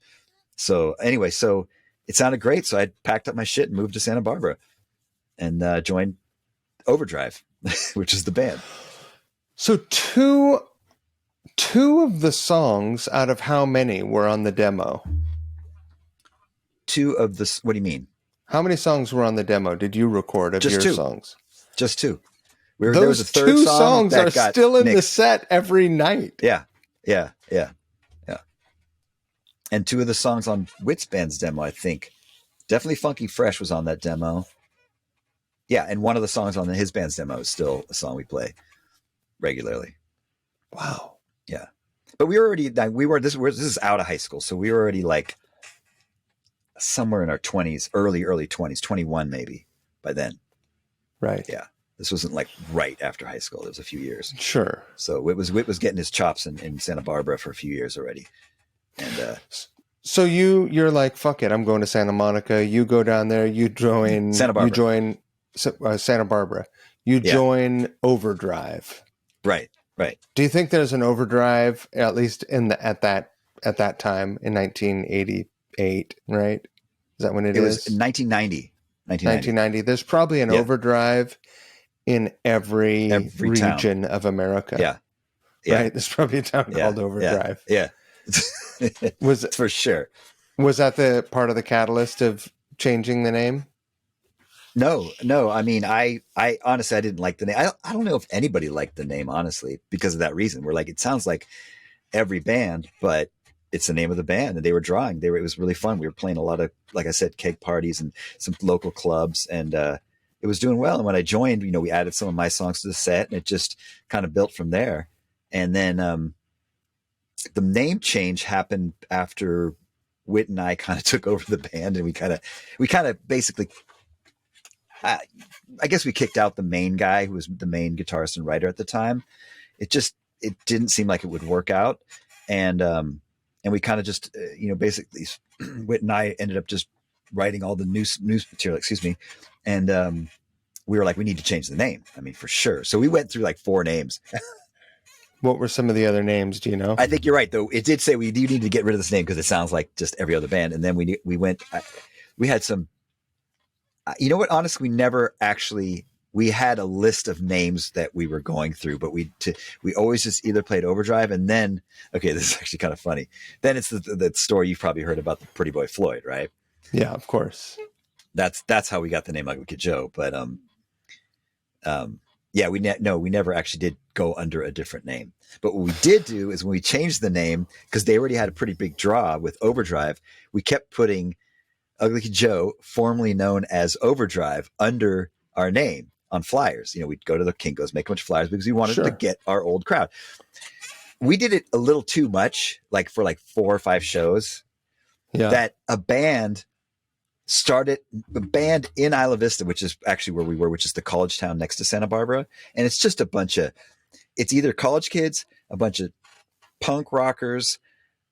So anyway, so it sounded great. So I packed up my shit and moved to Santa Barbara and joined Overdrive, which is the band. So two of the songs out of how many were on the demo? Two of the, what do you mean? How many songs were on the demo did you record of Just your two. songs? Just two. Those there was a third two song songs are still in the set every night. Yeah. And two of the songs on Wit's band's demo, I think, definitely Funky Fresh was on that demo. Yeah, and one of the songs on his band's demo is still a song we play regularly. Wow. Yeah, but this is out of high school, so we were already like somewhere in our 20s, early 20s, 21 maybe by then. Right. Yeah, this wasn't like right after high school. It was a few years. Sure. So Whit was getting his chops in Santa Barbara for a few years already. And so you're like, fuck it, I'm going to Santa Monica. You go down there. You join Santa Barbara. You join Santa Barbara. You join Overdrive. Right. Do you think there's an Overdrive at least at that time in 1988? Right? Is that when it is? It was 1990. 1990. There's probably an Overdrive in every region town of America. Yeah. Right. There's probably a town called Overdrive. Yeah. Was for sure. Was that the part of the catalyst of changing the name? No. I mean, I honestly, I didn't like the name. I don't know if anybody liked the name, honestly, because of that reason. We're like, it sounds like every band, but it's the name of the band, and they were drawing. It was really fun. We were playing a lot of, like I said, keg parties and some local clubs, and it was doing well. And when I joined, we added some of my songs to the set, and it just kind of built from there. And then the name change happened after Whit and I kind of took over the band, and we kind of basically, I guess we kicked out the main guy who was the main guitarist and writer at the time. It didn't seem like it would work out. And we kind of just, basically Whit and I ended up just writing all the news material, and we were like, we need to change the name. I mean, for sure. So we went through like 4 names. What were some of the other names? Do you know? I think you're right, though. It did say we do need to get rid of this name because it sounds like just every other band. And then we had some, you know what? Honestly, we had a list of names that we were going through, but we always just either played Overdrive, and then, okay, this is actually kind of funny. Then it's the story you've probably heard about, the Pretty Boy Floyd, right? Yeah, of course. That's how we got the name Ugly Kid Joe. But yeah, we never actually did go under a different name. But what we did do is when we changed the name, because they already had a pretty big draw with Overdrive, we kept putting Ugly Kid Joe, formerly known as Overdrive, under our name on flyers. We'd go to the Kinko's, make a bunch of flyers because we wanted to get our old crowd. We did it a little too much, like for like 4 or 5 shows, that a band in Isla Vista, which is actually where we were, which is the college town next to Santa Barbara. And it's just it's either college kids, a bunch of punk rockers,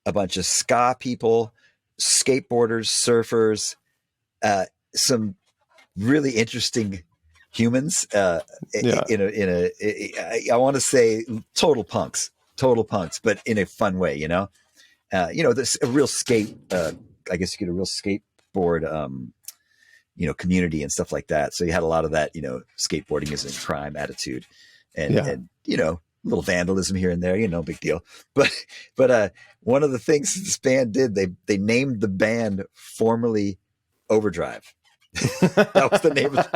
a bunch of ska people, skateboarders, surfers, some really interesting humans, I want to say total punks, but in a fun way, this a real skate, I guess you get a real skateboard, community and stuff like that. So you had a lot of that, skateboarding is in crime attitude and little vandalism here and there, big deal. But one of the things this band did, they named the band formerly Overdrive. That was the name of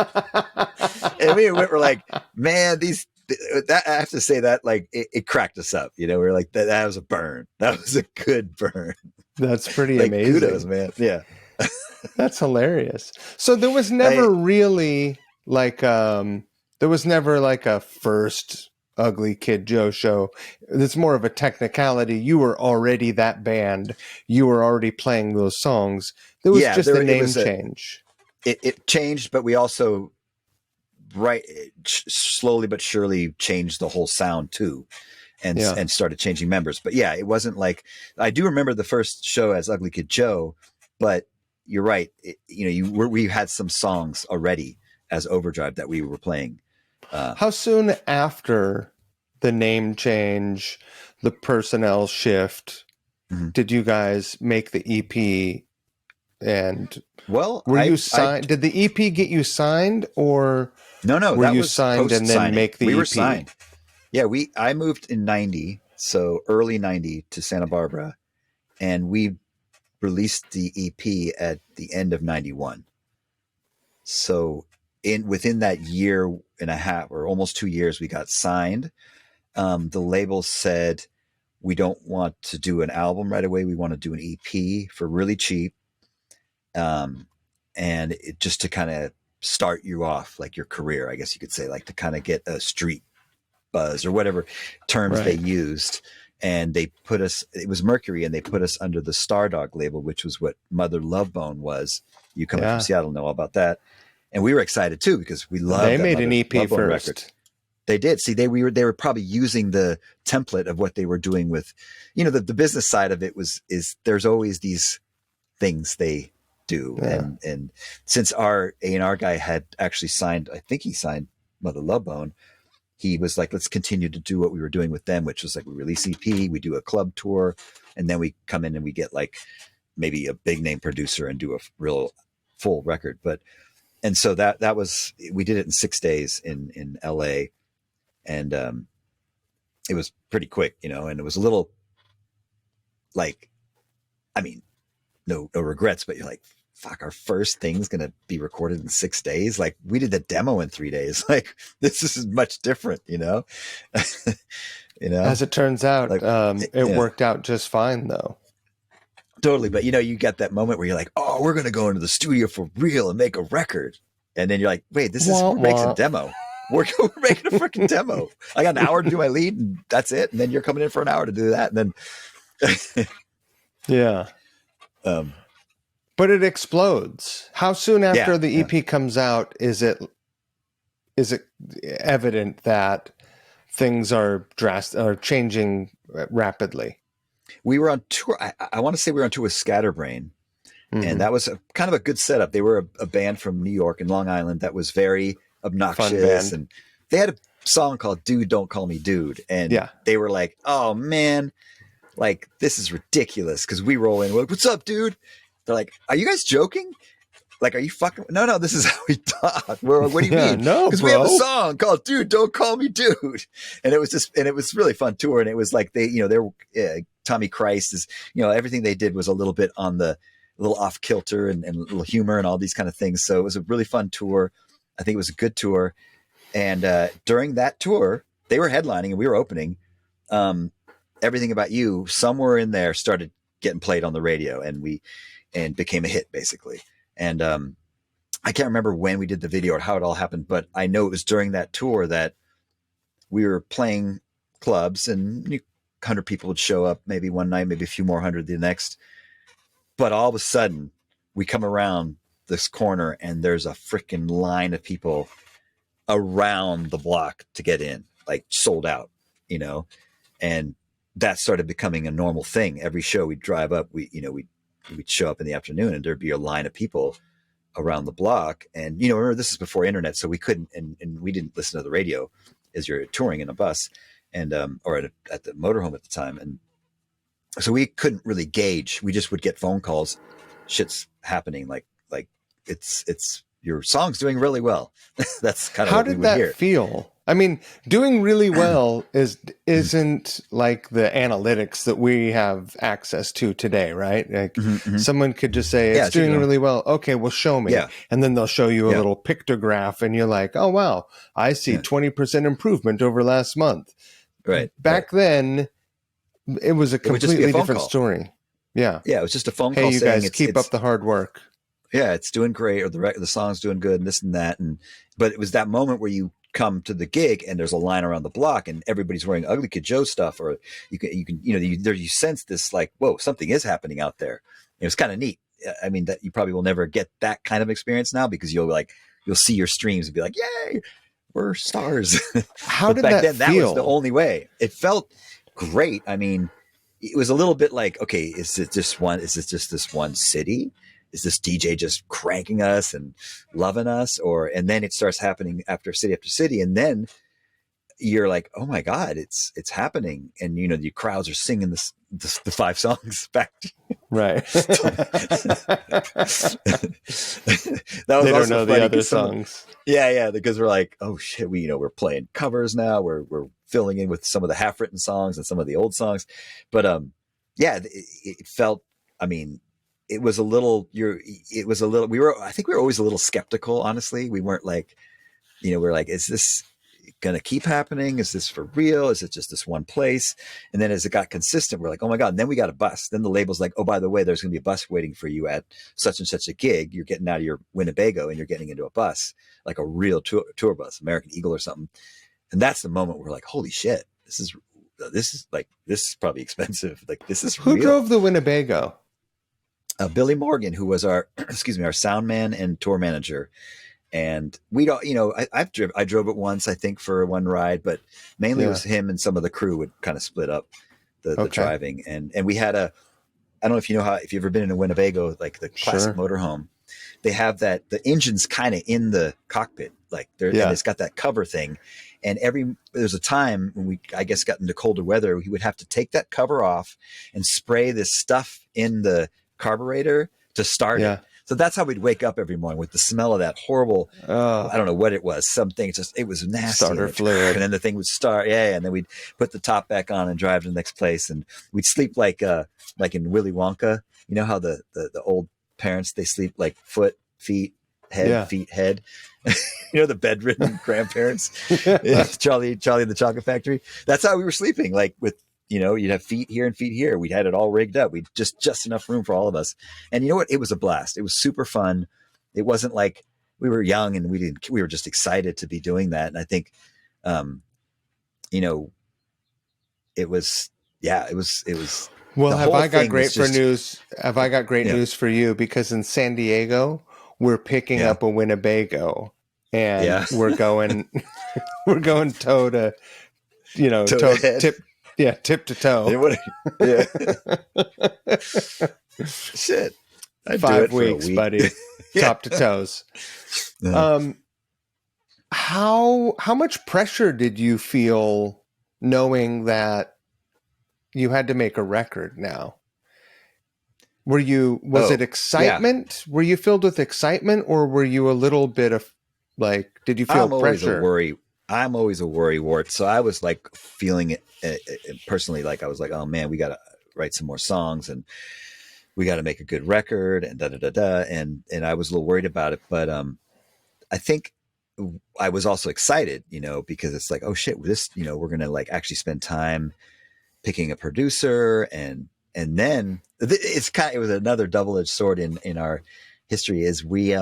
and we were like, man, I have to say that, like, it cracked us up. We were like, that was a burn. That was a good burn. That's pretty amazing. Kudos, man. Yeah. That's hilarious. So there was never really like a first Ugly Kid Joe show. It's more of a technicality. You were already that band. You were already playing those songs. There was just a name change. It changed, but we also right, slowly but surely changed the whole sound too, and started changing members. But yeah, it wasn't like, I do remember the first show as Ugly Kid Joe, but you're right. We had some songs already as Overdrive that we were playing. How soon after the name change, the personnel shift, did you guys make the EP? And well, were you signed? Did the EP get you signed, or no? Were that you was signed and then make the we EP? were signed. Yeah, I moved in 90, so early 90 to Santa Barbara, and we released the EP at the end of 91. So within that year and a half, or almost 2 years, we got signed. The label said, we don't want to do an album right away. We want to do an EP for really cheap. And just to kind of start you off, like your career, I guess you could say, like to kind of get a street buzz or whatever terms they used. And they put us, it was Mercury, and they put us under the Stardog label, which was what Mother Love Bone was. You coming from Seattle know all about that. And we were excited too, because we loved They made Mother an EP Love Bone first. record. They did. See, they were probably using the template of what they were doing with, the business side of it is there's always these things they do. Yeah. And since our A&R guy had actually signed, I think he signed Mother Love Bone, he was like, let's continue to do what we were doing with them, which was like, we release EP, we do a club tour, and then we come in and we get like maybe a big name producer and do a real full record. And so that was, we did it in 6 days in LA. And it was pretty quick, and it was a little like, I mean, no regrets, but you're like, fuck, our first thing's going to be recorded in 6 days. Like, we did the demo in 3 days. Like, this is much different, As it turns out, like, it worked out just fine though. Totally. But you got that moment where you're like, oh, we're going to go into the studio for real and make a record. And then you're like, wait, we're making a demo. We're making a freaking demo. I got an hour to do my lead, and that's it. And then you're coming in for an hour to do that. And then, yeah. But it explodes. How soon after the EP comes out is it evident that things are changing rapidly? We were on tour. I want to say we were on tour with Scatterbrain, and that was kind of a good setup. They were a band from New York and Long Island that was very obnoxious, and they had a song called "Dude, Don't Call Me Dude," and they were like, "Oh man, like this is ridiculous." Because we roll in, we're like, "What's up, dude?" They're like, "Are you guys joking? Like, are you fucking?" No, this is how we talk. What do you mean? No, because we have a song called "Dude, Don't Call Me Dude," and it was really fun tour. And it was like Tommy Christ is, everything they did was a little bit on the little off kilter and a little humor and all these kind of things. So it was a really fun tour. I think it was a good tour. And during that tour, they were headlining and we were opening. Everything About You, somewhere in there, started getting played on the radio, and became a hit basically. And I can't remember when we did the video or how it all happened, but I know it was during that tour that we were playing clubs, and 100 people would show up maybe one night, maybe a few more hundred the next. But all of a sudden we come around this corner and there's a freaking line of people around the block to get in, like sold out, and that started becoming a normal thing. Every show we'd drive up, we'd show up in the afternoon and there'd be a line of people around the block. And, remember, this is before internet, so we couldn't, and we didn't listen to the radio as you're touring in a bus and, or at the motorhome at the time. And so we couldn't really gauge. We just would get phone calls. Shit's happening. Like it's your song's doing really well. That's kind of how what did we would that hear. feel? I mean, doing really well isn't like the analytics that we have access to today, right? Like someone could just say it's doing really well. Okay, well, show me, and then they'll show you a little pictograph, and you're like, oh wow, I see 20% improvement over last month. Right. Back then, it was a completely different story. Yeah. Yeah, it was just a phone call. Hey, you guys, keep up the hard work. Yeah, it's doing great, or the song's doing good, and this and that. But it was that moment where you come to the gig and there's a line around the block and everybody's wearing Ugly Kid Joe stuff, or you sense this like, whoa, something is happening out there. It was kind of neat. I mean, that you probably will never get that kind of experience now, because you'll like, you'll see your streams and be like, yay, we're stars. How But did back that then, feel? that was the only way. It felt great. I mean, it was a little bit like, okay, is it just this one city? Is this DJ just cranking us and loving us? And then it starts happening after city. And then you're like, oh my God, it's happening. And, you know, the crowds are singing the 5 songs back to you. Right. That was They don't also know funny the other 'cause songs. yeah, because we're like, oh shit, we're playing covers now. We're filling in with some of the half-written songs and some of the old songs. But yeah, it felt, I mean, it was a little, I think we were always a little skeptical, honestly. We weren't like, you know, we're like, is this going to keep happening? Is this for real? Is it just this one place? And then as it got consistent, we're like, oh my God. And then we got a bus. Then the label's like, oh, by the way, there's going to be a bus waiting for you at such and such a gig. You're getting out of your Winnebago and you're getting into a bus, like a real tour bus, American Eagle or something. And that's the moment we're like, holy shit, this is probably expensive. Like, this is Who real. drove the Winnebago? Billy Morgan, who was our, our sound man and tour manager. And we don't, you know, I drove it once, I think, for one ride, but mainly it was him and some of the crew would kind of split up the driving. And we had I don't know if you know if you've ever been in a Winnebago, like the classic motorhome, they have the engine's kind of in the cockpit, like and it's got that cover thing. And there's a time when I guess got into colder weather, he would have to take that cover off and spray this stuff in the carburetor to start it. So that's how we'd wake up every morning, with the smell of that horrible, I don't know what it was, something, it was nasty. Starter fluid. And then the thing would start. Yeah. And then we'd put the top back on and drive to the next place. And we'd sleep like in Willy Wonka, you know how the old parents, they sleep like foot, feet, head, feet, head. You know, the bedridden grandparents, Charlie and the Chocolate Factory. That's how we were sleeping, like with, you know, you'd have feet here and feet here. We'd had it all rigged up. We'd just enough room for all of us. And you know what? It was a blast. It was super fun. It wasn't like we were young and we were just excited to be doing that. And I think, you know, it was. Well, have I got great news? Have I got great news for you? Because in San Diego, we're picking up a Winnebago, and we're going toe to, you know, tip to toe. Shit. I'd 5 weeks, buddy. Top to toes. How much pressure did you feel knowing that you had to make a record now? Was it excitement? Yeah. Were you filled with excitement, or were you a little bit of like, did you feel pressure? I'm always a worry wart. So I was like feeling it personally. Like I was like, oh man, we got to write some more songs and we got to make a good record and And I was a little worried about it, but I think I was also excited, you know, because it's like, oh shit, this, you know, we're going to like actually spend time picking a producer. And then it was another double-edged sword in our history is we,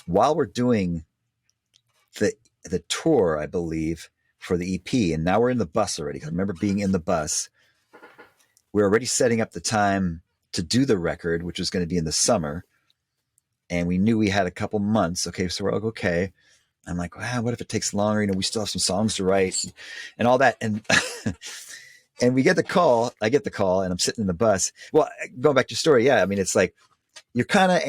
while we're doing the tour, I believe, for the EP, and now we're in the bus already. I remember being in the bus. We're already setting up the time to do the record, which was going to be in the summer. And we knew we had a couple months. Okay, so we're like, okay. I'm like, wow, what if it takes longer? You know, we still have some songs to write and all that. And and we get the call. I get the call, and I'm sitting in the bus. Well, going back to your story, yeah. I mean, it's like you're kind of,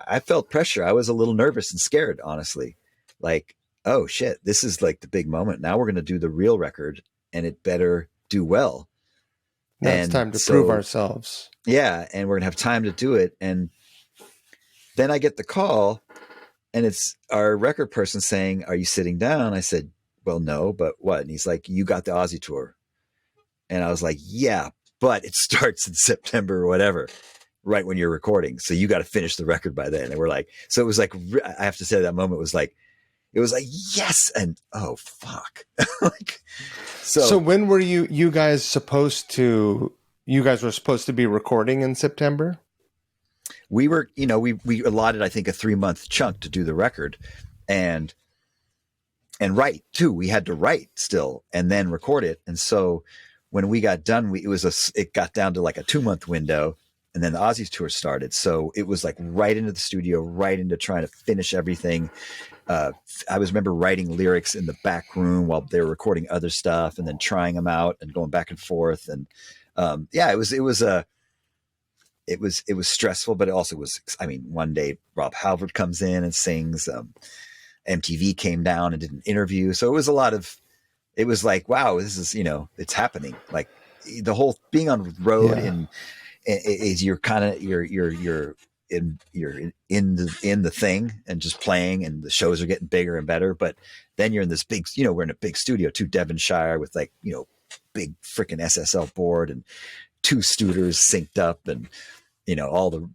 I felt pressure. I was a little nervous and scared, honestly. Like, oh shit, this is like the big moment. Now we're going to do the real record, and it better do well. Now it's time to prove ourselves. Yeah, and we're going to have time to do it. And then I get the call, and it's our record person saying, "Are you sitting down?" I said, "Well, no, but what?" And he's like, "You got the Aussie tour." And I was like, "Yeah, but it starts in September or whatever, right when you're recording. So you got to finish the record by then." And we're like, so it was like, I have to say that moment was like, it was like, yes. And oh, fuck. Like, so when were you guys were supposed to be recording in September? We were, you know, we allotted, I think, a 3-month chunk to do the record and write too. We had to write still and then record it. And so when we got done, it got down to like a 2-month window. and then the Ozzy tour started. So it was like right into the studio, right into trying to finish everything. I remember writing lyrics in the back room while they were recording other stuff, and then trying them out and going back and forth. And it was stressful, but it also was. I mean, one day Rob Halford comes in and sings. MTV came down and did an interview, so it was a lot of. It was like, wow, this is it's happening. Like the whole being on the road is you're kind of you're in the thing and just playing, and the shows are getting bigger and better. But then you're in this big, we're in a big studio, Devonshire with like big freaking SSL board and 2 Studers synced up, and all the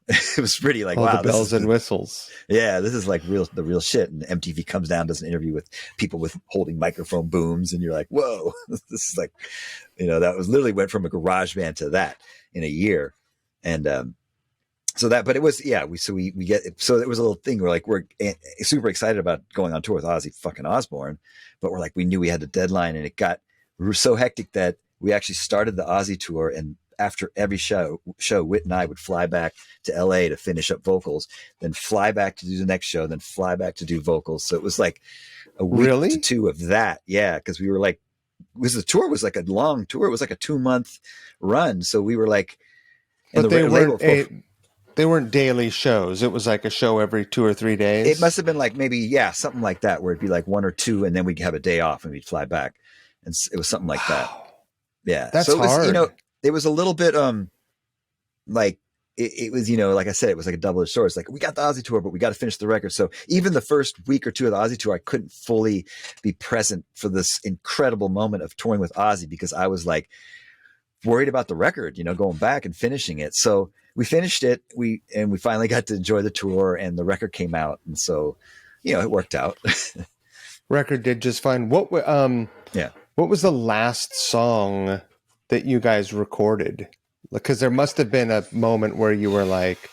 it was pretty like, all wow, the bells and whistles. Yeah, this is like the real shit. And MTV comes down, does an interview with people with holding microphone booms, and you're like, whoa, this is like, that was literally went from a garage band to that in a year. And but it was, yeah, we get, so it was a little thing where like, we're super excited about going on tour with Ozzy fucking Osbourne, but we're like, we knew we had a deadline, and we were so hectic that we actually started the Ozzy tour, and after every show, Whit and I would fly back to LA to finish up vocals, then fly back to do the next show, then fly back to do vocals. So it was like a week to 2 of that. Yeah. Cause we were like, the tour was like a long tour. It was like a 2-month run. So we were like, but they weren't daily shows. It was like a show every 2 or 3 days. It must've been like maybe, something like that, where it'd be like 1 or 2, and then we'd have a day off and we'd fly back. And it was something like that. Yeah. That's so it was, hard. It was a little bit, like it was, like I said, it was like a double-edged sword. It's like, we got the Ozzy tour, but we got to finish the record. So even the first week or 2 of the Ozzy tour, I couldn't fully be present for this incredible moment of touring with Ozzy, because I was like worried about the record, going back and finishing it. So we finished it. We finally got to enjoy the tour, and the record came out. And so, it worked out. Record did just fine. What was the last song that you guys recorded? Because there must have been a moment where you were like,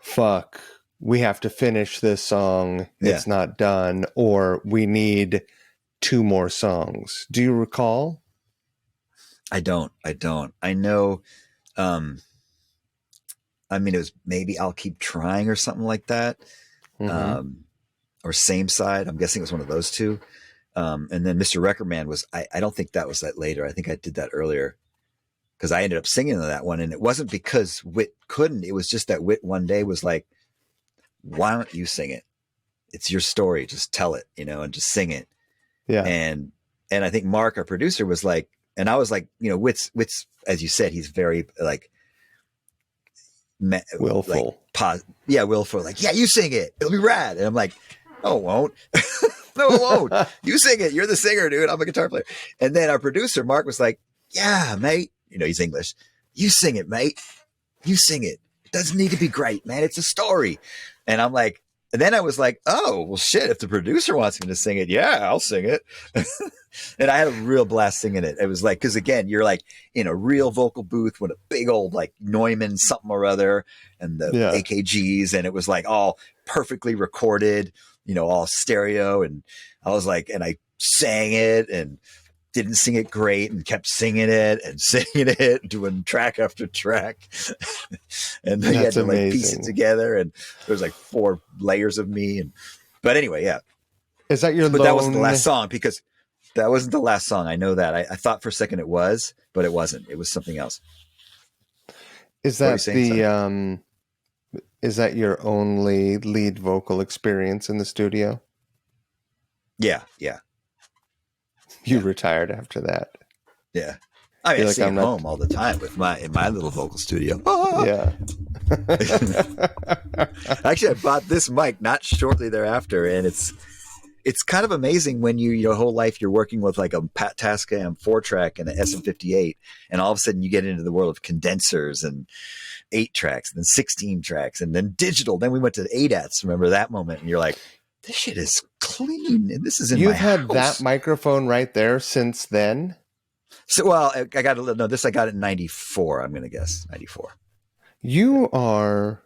fuck, we have to finish this song. It's not done, or we need 2 more songs. Do you recall? I don't. I know. I mean, it was maybe I'll Keep Trying or something like that. Mm-hmm. Or Same Side. I'm guessing it was one of those 2. And then Mr. Record Man was, I don't think that was that later. I think I did that earlier, because I ended up singing that one. And it wasn't because Whit couldn't. It was just that Whit one day was like, why don't you sing it? It's your story. Just tell it, and just sing it. Yeah. And I think Mark, our producer, was like, and I was like, Whit's, as you said, he's very like willful. Willful. Like, yeah, you sing it. It'll be rad. And I'm like, no, it won't. No, it won't. You sing it. You're the singer, dude. I'm a guitar player. And then our producer, Mark, was like, yeah, mate. He's English. You sing it, mate. You sing it. It doesn't need to be great, man. It's a story. And I'm like, and then I was like, oh, well, shit. If the producer wants me to sing it, yeah, I'll sing it. And I had a real blast singing it. It was like, because again, you're like in a real vocal booth with a big old like Neumann something or other, and the AKGs. And it was like all perfectly recorded, all stereo. And I was like, and I sang it and didn't sing it great and kept singing it, doing track after track. And then you had to like piece it together. And there's like 4 layers of me. But anyway, yeah. Is that your But that wasn't the last song, because that wasn't the last song. I know that. I thought for a second it was, but it wasn't. It was something else. Is that is that your only lead vocal experience in the studio? Yeah. You retired after that. Yeah. I mean, I sing at home all the time in my little vocal studio. Yeah. Actually, I bought this mic not shortly thereafter, and it's kind of amazing when your whole life you're working with like a Pat Tascam 4-track and an SM58, and all of a sudden you get into the world of condensers and 8 tracks, and then 16 tracks, and then digital. Then we went to ADATs. Remember that moment? And you're like, this shit is clean, and this is in my house. You've had that microphone right there since then? So, well, I got it in 94. I'm going to guess 94. You are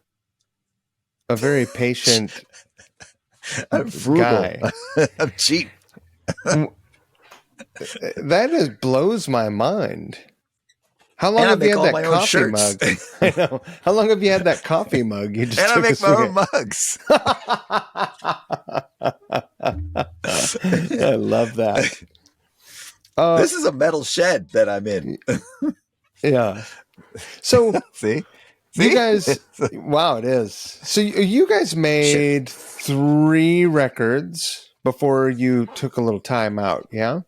a very patient I'm frugal. guy. I'm cheap. That blows my mind. How long And I have you make had all that my own coffee shirts. mug? I know. How long have you had that coffee mug? You just And I took a make my swig own mugs. I love that. This is a metal shed that I'm in. Yeah. So See? you See? guys, wow, it is. So you guys made 3 records before you took a little time out, yeah?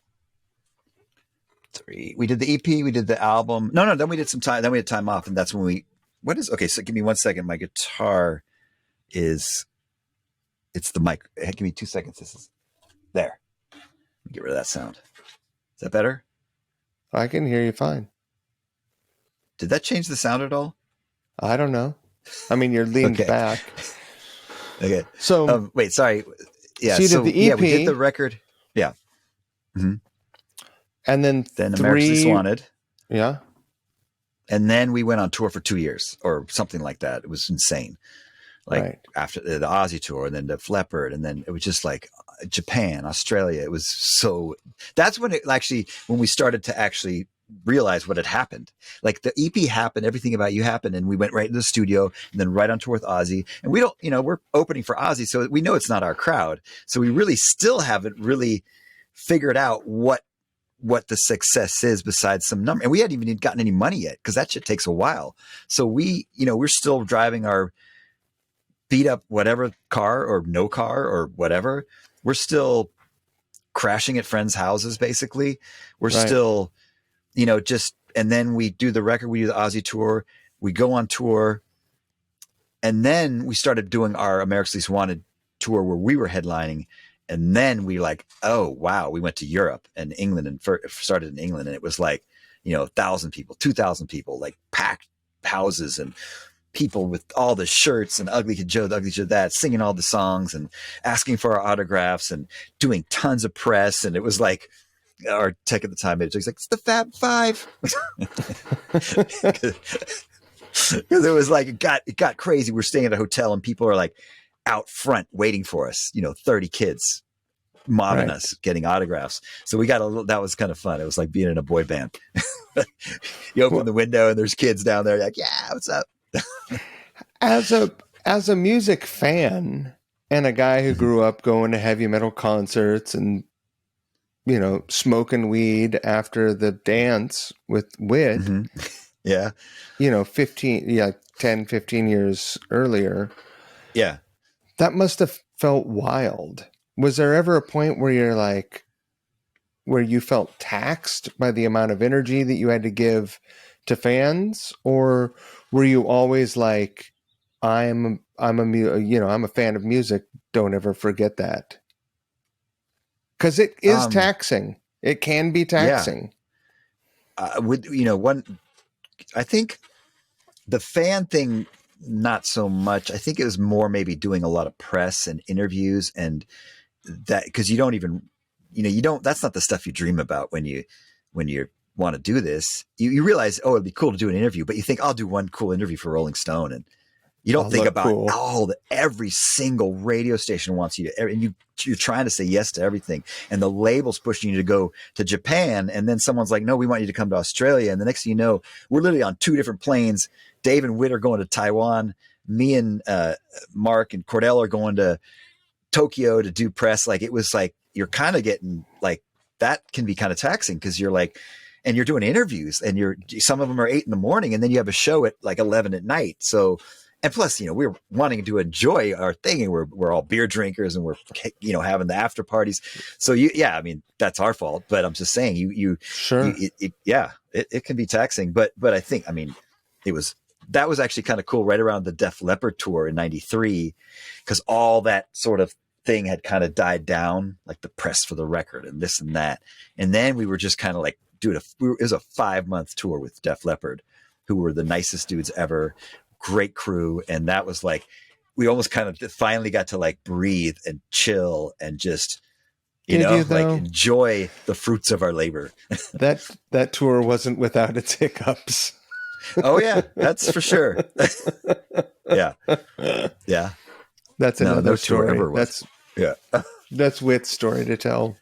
3. We did the EP, we did the album. No, then we did some time. Then we had time off, and that's when we. What is okay? So give me 1 second. My guitar is. It's the mic. Hey, give me 2 seconds. This is there. Get rid of that sound. Is that better? I can hear you fine. Did that change the sound at all? I don't know. I mean, you're leaned Okay. back. Okay. So wait, sorry. Yeah. so you did the EP, yeah, we did the record. Yeah. Mm-hmm. and then America's Least 3. Wanted. Yeah. And then we went on tour for 2 years or something like that. It was insane. Like Right. after the Aussie tour and then the Leopard. And then it was just like Japan, Australia. It was so, that's when it actually, when we started to actually realize what had happened. Like the EP happened, everything about you happened. And we went right into the studio and then right on tour with Ozzy. And we don't, we're opening for Ozzy. So we know it's not our crowd. So we really still haven't really figured out what the success is besides some number. And we hadn't even gotten any money yet because that shit takes a while. So we, we're still driving our beat up whatever car or no car or whatever. We're still crashing at friends' houses. Basically. We're Right. still, and then we do the record, we do the Aussie tour, we go on tour. And then we started doing our America's Least Wanted tour where we were headlining. And then we like, oh, wow. We went to Europe and England and started in England. And it was like, 1,000 people, 2,000 people, like packed houses and people with all the shirts and Ugly Kid Joe, the Ugly Kid Joe, that, singing all the songs and asking for our autographs and doing tons of press. And it was like, our tech at the time, it was like, it's the Fab Five. Because it was like, it got crazy. We're staying at a hotel and people are like out front waiting for us, 30 kids mobbing us, getting autographs. So we got that was kind of fun. It was like being in a boy band. You open the window and there's kids down there like, yeah, what's up? As a music fan and a guy who grew up going to heavy metal concerts and smoking weed after the dance with Wit, yeah, 10, 15 years earlier. Yeah. That must have felt wild. Was there ever a point where where you felt taxed by the amount of energy that you had to give to fans, or were you always like, I'm a fan of music. Don't ever forget that. Because it is taxing. It can be taxing. Yeah. I think the fan thing, not so much. I think it was more maybe doing a lot of press and interviews and that, because you don't even, that's not the stuff you dream about when you want to do this. You realize, oh, it'd be cool to do an interview, but you think I'll do one cool interview for Rolling Stone, and you don't think about cool. Every single radio station wants you to, and you're trying to say yes to everything. And the label's pushing you to go to Japan. And then someone's like, no, we want you to come to Australia. And the next thing you know, we're literally on 2 different planes. Dave and Whit are going to Taiwan. Me and Mark and Cordell are going to Tokyo to do press. Like, it was like, you're kind of getting like, that can be kind of taxing because you're like, and you're doing interviews and some of them are 8 a.m. and then you have a show at like 11 at night. So, and plus, we're wanting to enjoy our thing, and we're all beer drinkers and we're, having the after parties. So I mean, that's our fault, but I'm just saying sure. It can be taxing, but I think, I mean, that was actually kind of cool right around the Def Leppard tour in 93, because all that sort of thing had kind of died down, like the press for the record and this and that. And then we were just kind of like, dude, it was a 5-month tour with Def Leppard, who were the nicest dudes ever. Great crew. And that was like, we almost kind of finally got to like breathe and chill and just, like enjoy the fruits of our labor. That tour wasn't without its hiccups. Oh yeah, that's for sure. Yeah. Yeah. That's another story. Ever was. That's Whit's story to tell.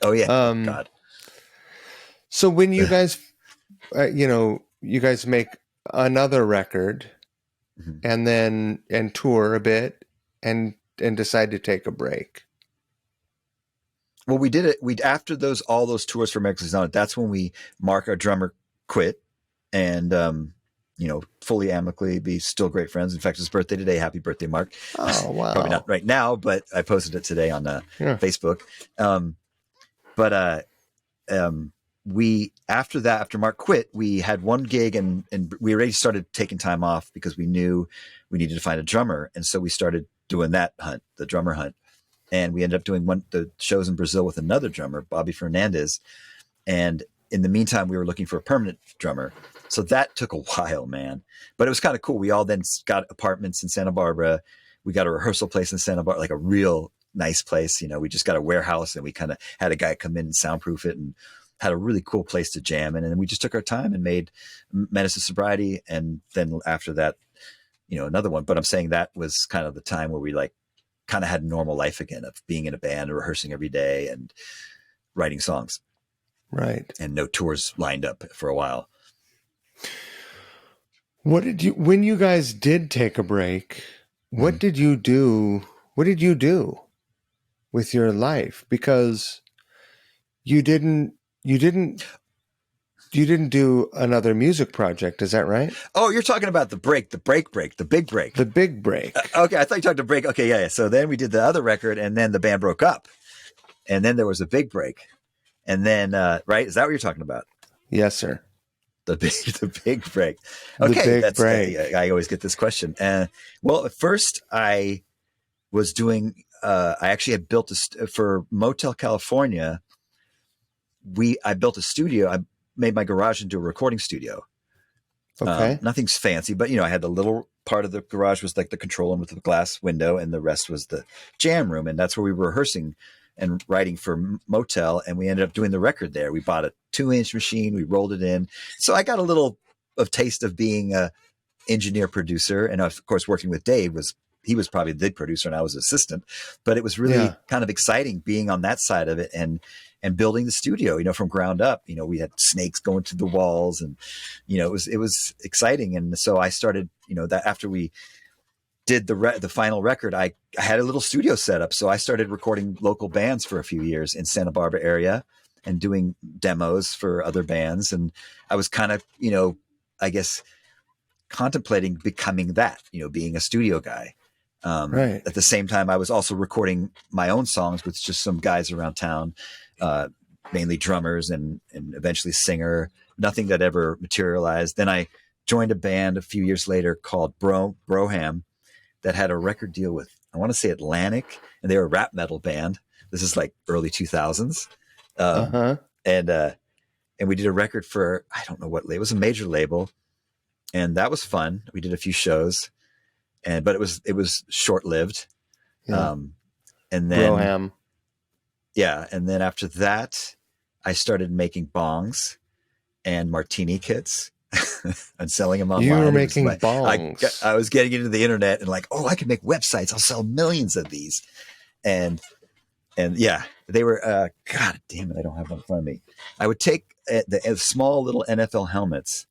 Oh yeah. God. So when you guys you guys make another record Mhm. and tour a bit and decide to take a break. Well, we did it. We after all those tours for America's Got Talent. That's when our drummer quit, and fully amicably be still great friends. In fact, his birthday today. Happy birthday, Mark! Oh, Probably not wow. right now, but I posted it today on Yeah. Facebook. But we after Mark quit, we had one gig and we already started taking time off because we knew we needed to find a drummer, and so we started doing that hunt, the drummer hunt. And we ended up doing the shows in Brazil with another drummer, Bobby Fernandez. And in the meantime, we were looking for a permanent drummer. So that took a while, man. But it was kind of cool. We all then got apartments in Santa Barbara. We got a rehearsal place in Santa Barbara, like a real nice place. We just got a warehouse and we kind of had a guy come in and soundproof it and had a really cool place to jam in. And then we just took our time and made Menace to Sobriety. And then after that, another one. But I'm saying that was kind of the time where we kind of had a normal life again of being in a band, rehearsing every day and writing songs. Right. And no tours lined up for a while. When you guys did take a break, what did you do? What did you do with your life? Because you didn't do another music project. Is that right? Oh, you're talking about the big break. The big break. Okay. I thought you talked to break. Okay. Yeah. So then we did the other record and then the band broke up and then there was a big break. And then, right. Is that what you're talking about? Yes, sir. The big break. Okay. The big break. I always get this question. Well, at first I was doing, I actually had built for Motel California. I built a studio. I made my garage into a recording studio. Okay. Nothing's fancy, but I had the little part of the garage was like the control room with the glass window, and the rest was the jam room, and that's where we were rehearsing and writing for Motel. And we ended up doing the record there. We bought a 2-inch machine, we rolled it in. So I got a little of taste of being a engineer producer, and of course working with Dave he was probably the big producer and I was assistant, but it was really kind of exciting being on that side of it and building the studio, from ground up. We had snakes going through the walls and, it was exciting. And so I started, that after we did the final record, I had a little studio set up. So I started recording local bands for a few years in Santa Barbara area and doing demos for other bands. And I was kind of, I guess contemplating becoming that, being a studio guy. Right. At the same time, I was also recording my own songs with just some guys around town, mainly drummers and eventually singer. Nothing that ever materialized. Then I joined a band a few years later called Broham that had a record deal with, I want to say Atlantic, and they were a rap metal band. This is like early 2000s. And we did a record for, I don't know what label, it was a major label, and that was fun. We did a few shows. But it was short lived. Yeah. And then, Broham. Yeah. And then after that, I started making bongs and martini kits and selling them online. You were making bongs. I was getting into the internet and I can make websites. I'll sell millions of these. And yeah, they were, God damn it. I don't have them in front of me. I would take the small little NFL helmets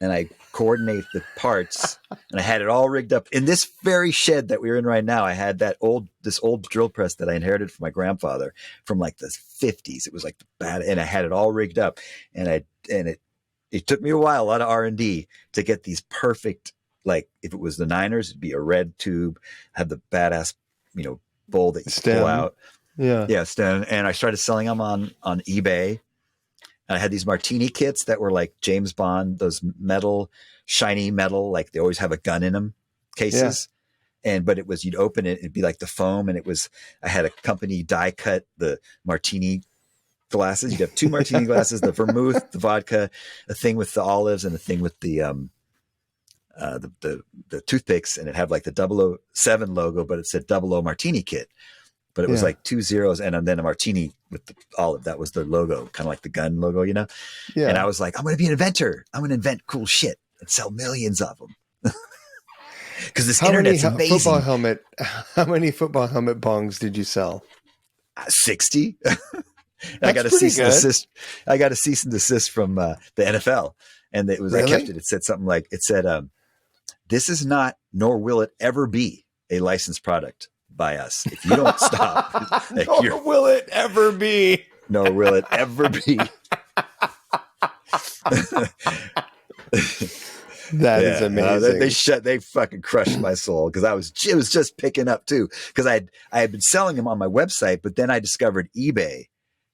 and I coordinate the parts, and I had it all rigged up in this very shed that we're in right now. I had this old drill press that I inherited from my grandfather from like the 50s. It was like bad, and I had it all rigged up, and it took me a while, a lot of R&D to get these perfect. Like if it was the Niners, it'd be a red tube, have the badass, bowl that you pull out. Yeah, stem. And I started selling them on eBay. And I had these martini kits that were like James Bond, those shiny metal, like they always have a gun in them cases. Yeah. But it was, you'd open it, it'd be like the foam. And I had a company die cut the martini glasses. You'd have 2 martini glasses, the vermouth, the vodka, a thing with the olives and a thing with the toothpicks. And it had like the 007 logo, but it said 00 martini kit. But it was like 2 zeros and then a martini with the olive. That was the logo, kind of like the gun logo, Yeah. And I was like, I'm going to be an inventor. I'm going to invent cool shit and sell millions of them. Because this internet's amazing. How many football helmet bongs did you sell? 60. I got a pretty cease and good. desist. I got a cease and desist from the NFL, and it was I Really? kept it. It said something like "This is not, nor will it ever be, a licensed product by us. If you don't stop, Nor will it ever be. nor will it ever be." That is amazing. They fucking crushed my soul because it was just picking up too. Because I had been selling them on my website, but then I discovered eBay,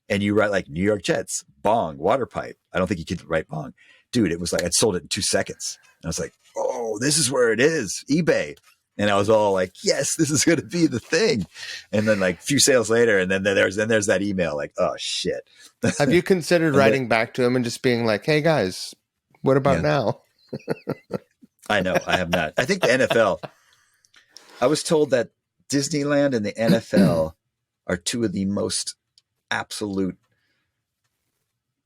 and you write like New York Jets, bong, water pipe. I don't think you could write bong, dude. It was like I'd sold it in 2 seconds. And I was like, oh, this is where it is, eBay. And I was all like, yes, this is going to be the thing. And then like a few sales later, and then there's that email like, oh shit. Have you considered writing back to him and just being like, hey guys, what about now? I know, I have not. I think the NFL, I was told that Disneyland and the NFL are two of the most absolute,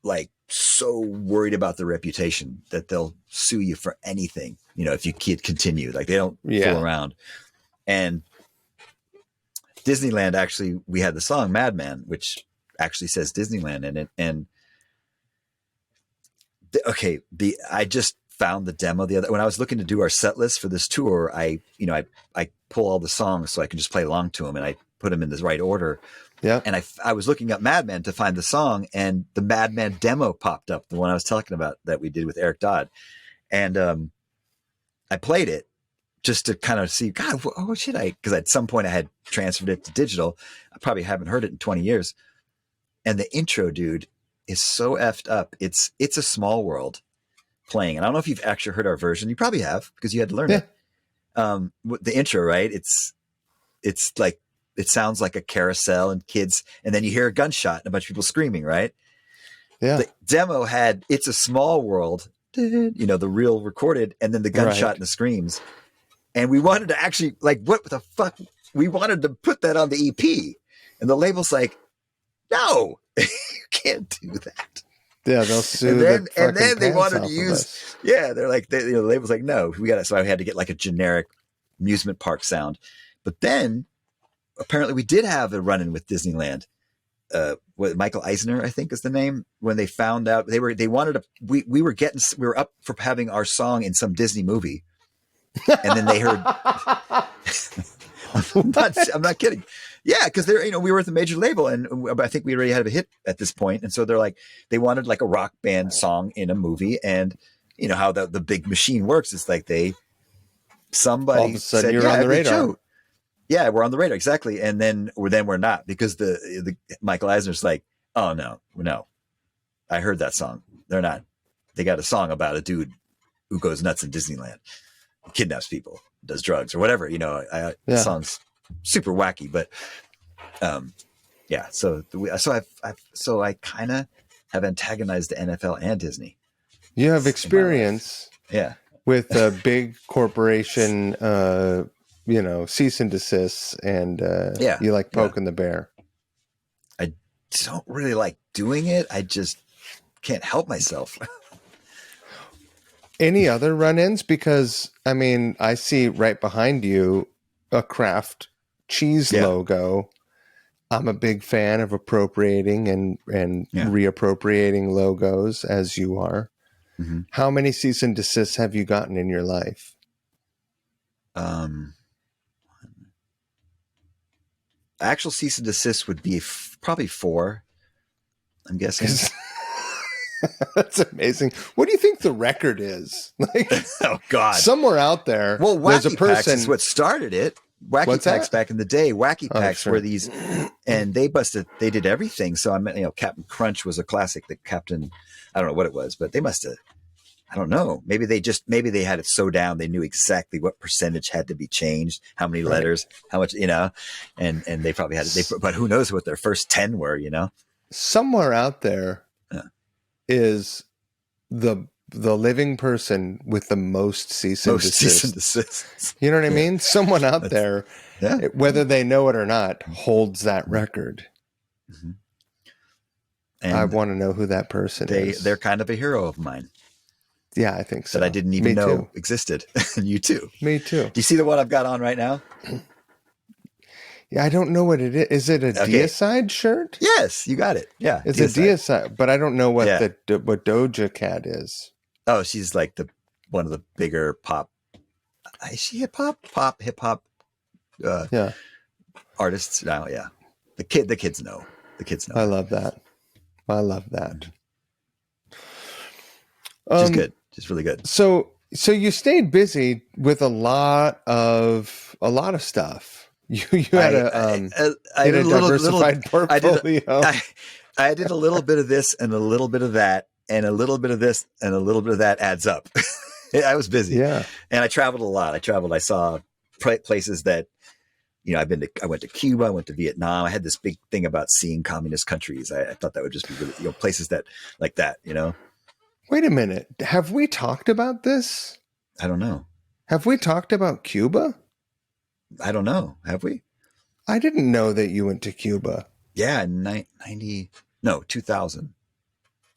like, so worried about their reputation that they'll sue you for anything, you know, if you continue. Like, they don't fool around. And Disneyland, actually, we had the song Madman, which actually says Disneyland in it. And I just found the demo when I was looking to do our set list for this tour. I pull all the songs so I can just play along to them, and I put them in the right order. Yeah. And I was looking up Madman to find the song, and the Madman demo popped up, the one I was talking about that we did with Eric Dodd. And I played it just to kind of see, God, what should I? Because at some point I had transferred it to digital. I probably haven't heard it in 20 years. And the intro, dude, is so effed up. It's a Small World playing. And I don't know if you've actually heard our version. You probably have, because you had to learn it. The intro, right? It's like, it sounds like a carousel and kids, and then you hear a gunshot and a bunch of people screaming, right? Yeah. The demo had "It's a Small World," you know, the real recorded, and then the gunshot and the screams. And we wanted to actually, like, what the fuck? We wanted to put that on the EP, and the label's like, no, you can't do that. Yeah, they'll sue. And then they wanted to use, they're like, the label's like, no, we got it. So I had to get like a generic amusement park sound. But then apparently we did have a run-in with Disneyland. Michael Eisner, I think is the name. When they found out we were up for having our song in some Disney movie. And then they heard, I'm not kidding. Yeah, because we were at the major label, and I think we already had a hit at this point, and so they're like, they wanted like a rock band song in a movie, and you know how the big machine works. It's like somebody all of a sudden said, you're on the radar. Yeah, we're on the radar, exactly, and then we're not, because the Michael Eisner's like, oh no, I heard that song. They're not. They got a song about a dude who goes nuts in Disneyland, kidnaps people, does drugs or whatever. You know, the song's super wacky, but so I kind of have antagonized the NFL and Disney. You have experience, with a big corporation, cease and desists, and you like poking the bear. I don't really like doing it. I just can't help myself. Any other run-ins? Because I mean, I see right behind you a Kraft cheese logo. I'm a big fan of appropriating and reappropriating logos, as you are. Mm-hmm. How many cease and desists have you gotten in your life? Actual cease and desist would be probably 4, I'm guessing. That's amazing. What do you think the record is? Like, oh God, somewhere out there. Well, Wacky Packs is what started it. Wacky Packs back in the day. Wacky Packs were these, and they did everything. So Captain Crunch was a classic. The Captain, I don't know what it was, but they must have. I don't know. Maybe they had it so down they knew exactly what percentage had to be changed, how many letters, how much, and they probably had it. But who knows what their first 10 were? Somewhere out there is the living person with the most cease and desist. You know what I mean? Someone out there, whether they know it or not, holds that record. Mm-hmm. And I want to know who that person is. They're kind of a hero of mine. Yeah, I think so. That I didn't even know existed. And you too. Me too. Do you see the one I've got on right now? Yeah, I don't know what it is. Is it a Okay. deicide shirt? Yes, you got it. Yeah. It's a deicide, but I don't know what Yeah. what Doja Cat is. Oh, she's like one of the bigger pop. Is she hip hop Yeah, artists now? Yeah. The kids know. The kids know. I love that. I love that. She's good. She's really good. So you stayed busy with a lot of stuff. You had a diversified portfolio. I did a little bit of this and a little bit of that and a little bit of this and a little bit of that adds up. I was busy. Yeah. And I traveled a lot. I saw places that, I went to Cuba, I went to Vietnam. I had this big thing about seeing communist countries. I thought that would just be really, places that like that, Wait a minute. Have we talked about this? I don't know. Have we talked about Cuba? I don't know. Have we? I didn't know that you went to Cuba. Yeah. 2000.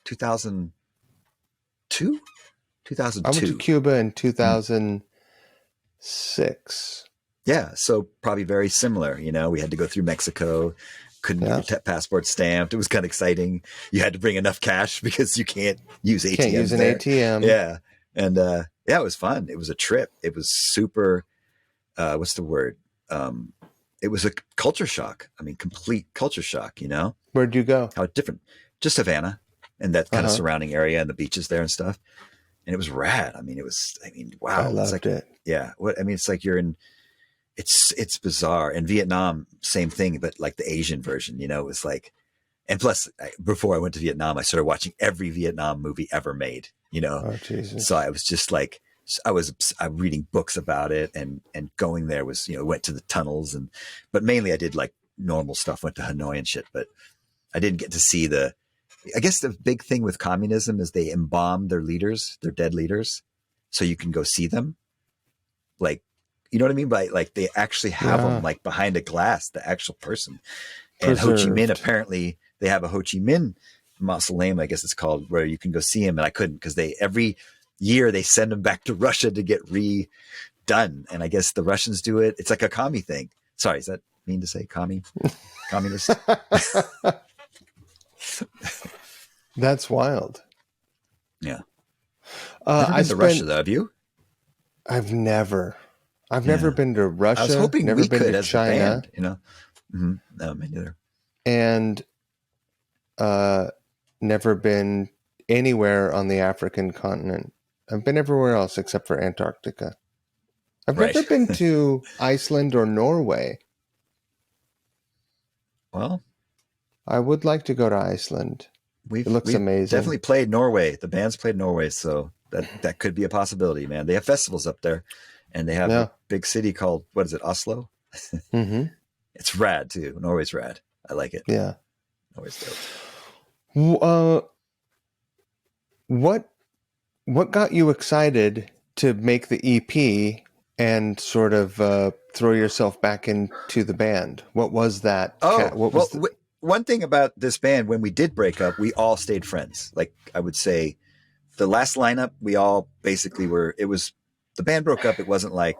2002? 2002. I went to Cuba in 2006. Yeah. So probably very similar. We had to go through Mexico. Couldn't get your passport stamped. It was kind of exciting. You had to bring enough cash because you can't use ATMs. Can't use an ATM. Yeah. And it was fun. It was a trip. It was super, what's the word? It was a culture shock. I mean, complete culture shock, Where'd you go? How different. Just Havana and that kind of surrounding area and the beaches there and stuff. And it was rad. Wow. I loved it. Yeah. It's like you're in, it's bizarre. In Vietnam, same thing, but like the Asian version, it was like, and plus before I went to Vietnam, I started watching every Vietnam movie ever made, Oh, Jesus. So I was just like, I was reading books about it and going there was, went to the tunnels but mainly I did like normal stuff, went to Hanoi and shit, but I didn't get to see I guess the big thing with communism is they embalm their leaders, their dead leaders. So you can go see them. Like, you know what I mean? By like, they actually have them like behind a glass, the actual person. And Ho Chi Minh, apparently they have a Ho Chi Minh mausoleum, I guess it's called, where you can go see him. And I couldn't because every year they send him back to Russia to get redone. And I guess the Russians do it. It's like a commie thing. Sorry, is that mean to say communist? That's wild. Yeah. Never been to Russia though, have you? I've never been to Russia. I was hoping never we been could to as China. a band, No, me neither. And never been anywhere on the African continent. I've been everywhere else except for Antarctica. I've never been to Iceland or Norway. Well, I would like to go to Iceland. It looks amazing. Definitely played Norway. The band's played Norway, so that could be a possibility, man. They have festivals up there, and they have a big city called, what is it, Oslo? Mm-hmm. It's rad too. Norway's rad. I like it. Yeah. Norway's dope. What got you excited to make the EP and sort of throw yourself back into the band? What was that? One thing about this band, when we did break up, we all stayed friends. Like I would say the last lineup, we all basically the band broke up. It wasn't like,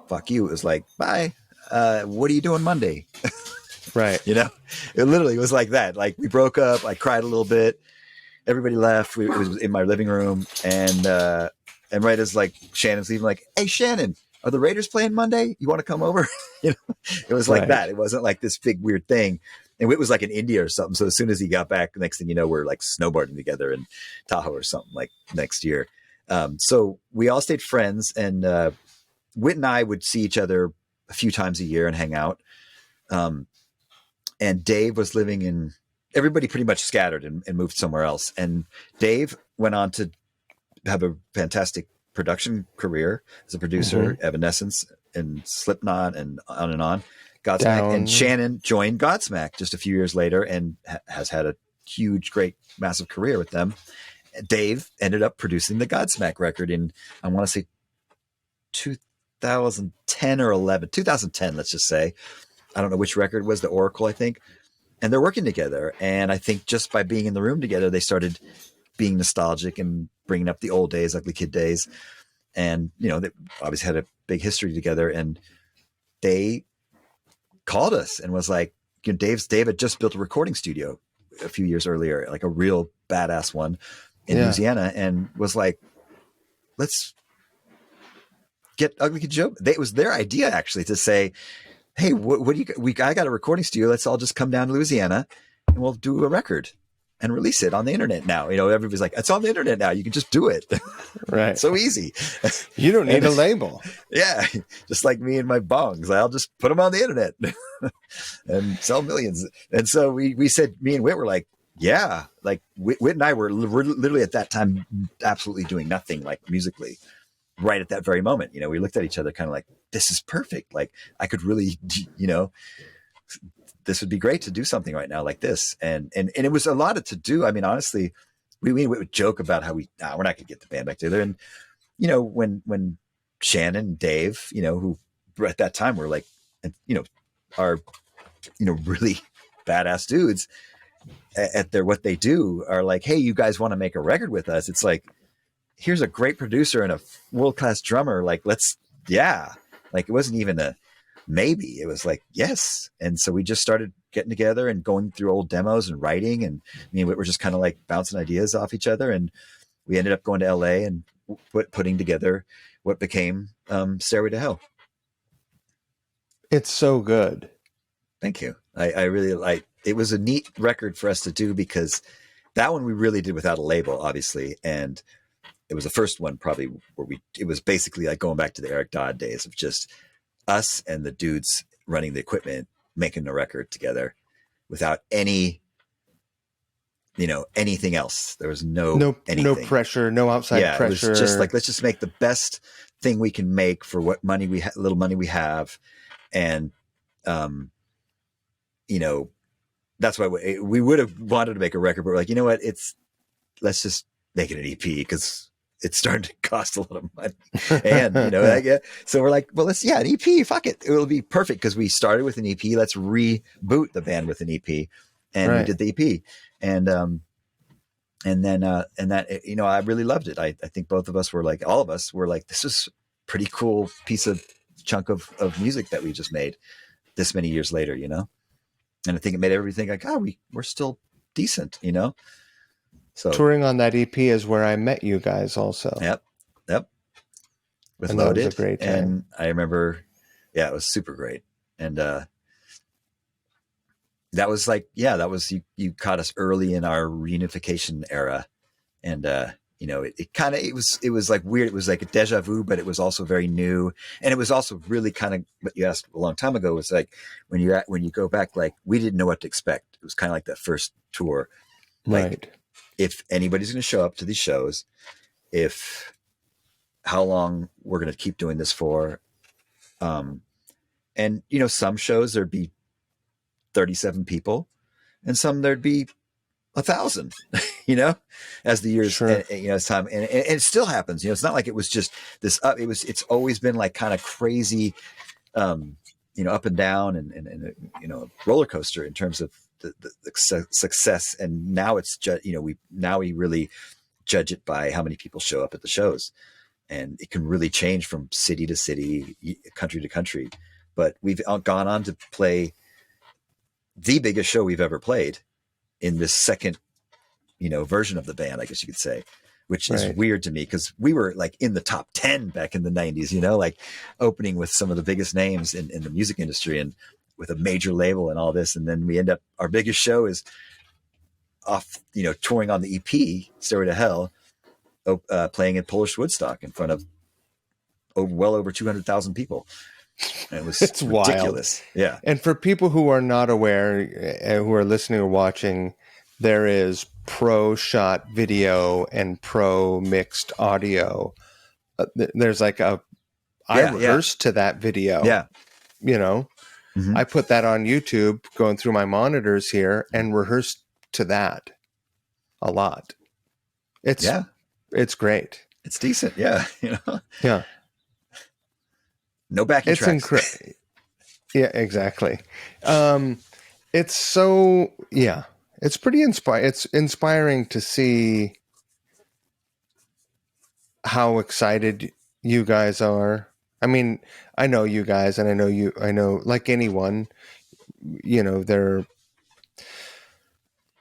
fuck you. It was like, bye. What are you doing Monday? Right. It literally was like that. Like we broke up. I cried a little bit. Everybody left. It was in my living room. And right as like Shannon's leaving, like, hey, Shannon, are the Raiders playing Monday? You want to come over? It was like that. It wasn't like this big weird thing. And it was like in India or something. So as soon as he got back, the next thing you know, we're like snowboarding together in Tahoe or something like next year. So we all stayed friends, and Whit and I would see each other a few times a year and hang out. And Dave was everybody pretty much scattered and moved somewhere else. And Dave went on to have a fantastic production career as a producer, Evanescence and Slipknot and on. Godsmack. And Shannon joined Godsmack just a few years later and has had a huge, great, massive career with them. Dave ended up producing the Godsmack record in, I want to say 2010 or 11, 2010, let's just say. I don't know which record was, the Oracle, I think. And they're working together. And I think just by being in the room together, they started being nostalgic and bringing up the old days, Ugly Kid days. And, they obviously had a big history together. And they called us and was like, Dave had just built a recording studio a few years earlier, like a real badass one in Louisiana, and was like, let's get Ugly Kid Joe. It was their idea actually to say, hey, what do you, I got a recording studio. Let's all just come down to Louisiana and we'll do a record and release it on the internet now. Everybody's like, it's on the internet now. You can just do it. Right. It's so easy. You don't need a label. Yeah. Just like me and my bongs. I'll just put them on the internet and sell millions. And so we said, me and Whit were like, yeah, like Whit and I were literally at that time, absolutely doing nothing like musically right at that very moment. We looked at each other kind of like, this is perfect. Like I could really, this would be great to do something right now like this. And it was a lot to do. I mean, honestly, we would joke about how we're not going to get the band back together. And, when Shannon, Dave, who at that time were like, are, really badass dudes at what they do are like, hey, you guys want to make a record with us? It's like, here's a great producer and a world-class drummer. Like, like it wasn't even a maybe, it was like, yes. And so we just started getting together and going through old demos and writing. And we were just kind of like bouncing ideas off each other. And we ended up going to LA and putting together what became Stairway to Hell. It's so good. Thank you. I really like, it was a neat record for us to do because that one we really did without a label, obviously. And it was the first one probably where it was basically like going back to the Eric Dodd days of just us and the dudes running the equipment, making a record together without any, anything else. There was no pressure, no outside pressure. It was just like, let's just make the best thing we can make for what money little money we have. And, that's why we would have wanted to make a record, but we're like, you know what? Let's just make it an EP because it's starting to cost a lot of money. And, so we're like, well, an EP, fuck it. It'll be perfect because we started with an EP. Let's reboot the band with an EP. And we did the EP. And then I really loved it. I think both of us were like, all of us were like, this is pretty cool chunk of music that we just made this many years later, and I think it made everything like, we're still decent, So touring on that EP is where I met you guys also. Yep. With and Loaded. That was a great time. And I remember, it was super great. And that was like, you caught us early in our reunification era. And it was like weird. It was like a deja vu, but it was also very new. And it was also really kind of what you asked a long time ago was like, when you go back, like we didn't know what to expect. It was kind of like that first tour. Like, right. If anybody's going to show up to these shows, how long we're going to keep doing this for. And some shows there'd be 37 people and some there'd be 1,000, as the years, sure. As time, and it still happens, it's not like it was just this up. It's always been like kind of crazy, up and down and roller coaster in terms of the success. And now it's we really judge it by how many people show up at the shows, and it can really change from city to city, country to country. But we've gone on to play the biggest show we've ever played in this second, version of the band, I guess you could say, which is weird to me because we were like in the top 10 back in the 90s, like opening with some of the biggest names in the music industry and with a major label and all this. And then we end up, our biggest show is off, touring on the EP, Stairway to Hell, playing at Polish Woodstock in front of well over 200,000 people. And it was it's ridiculous. Wild. Yeah. And for people who are not aware, who are listening or watching, there is pro shot video and pro mixed audio. There's like I rehearsed to that video. Yeah. I put that on YouTube going through my monitors here and rehearsed to that a lot. It's great. It's decent. Yeah. Yeah. No backing It's tracks. incredible. Yeah, exactly. It's so, it's pretty it's inspiring to see how excited you guys are. I mean, I know you guys, and I know, like anyone, they're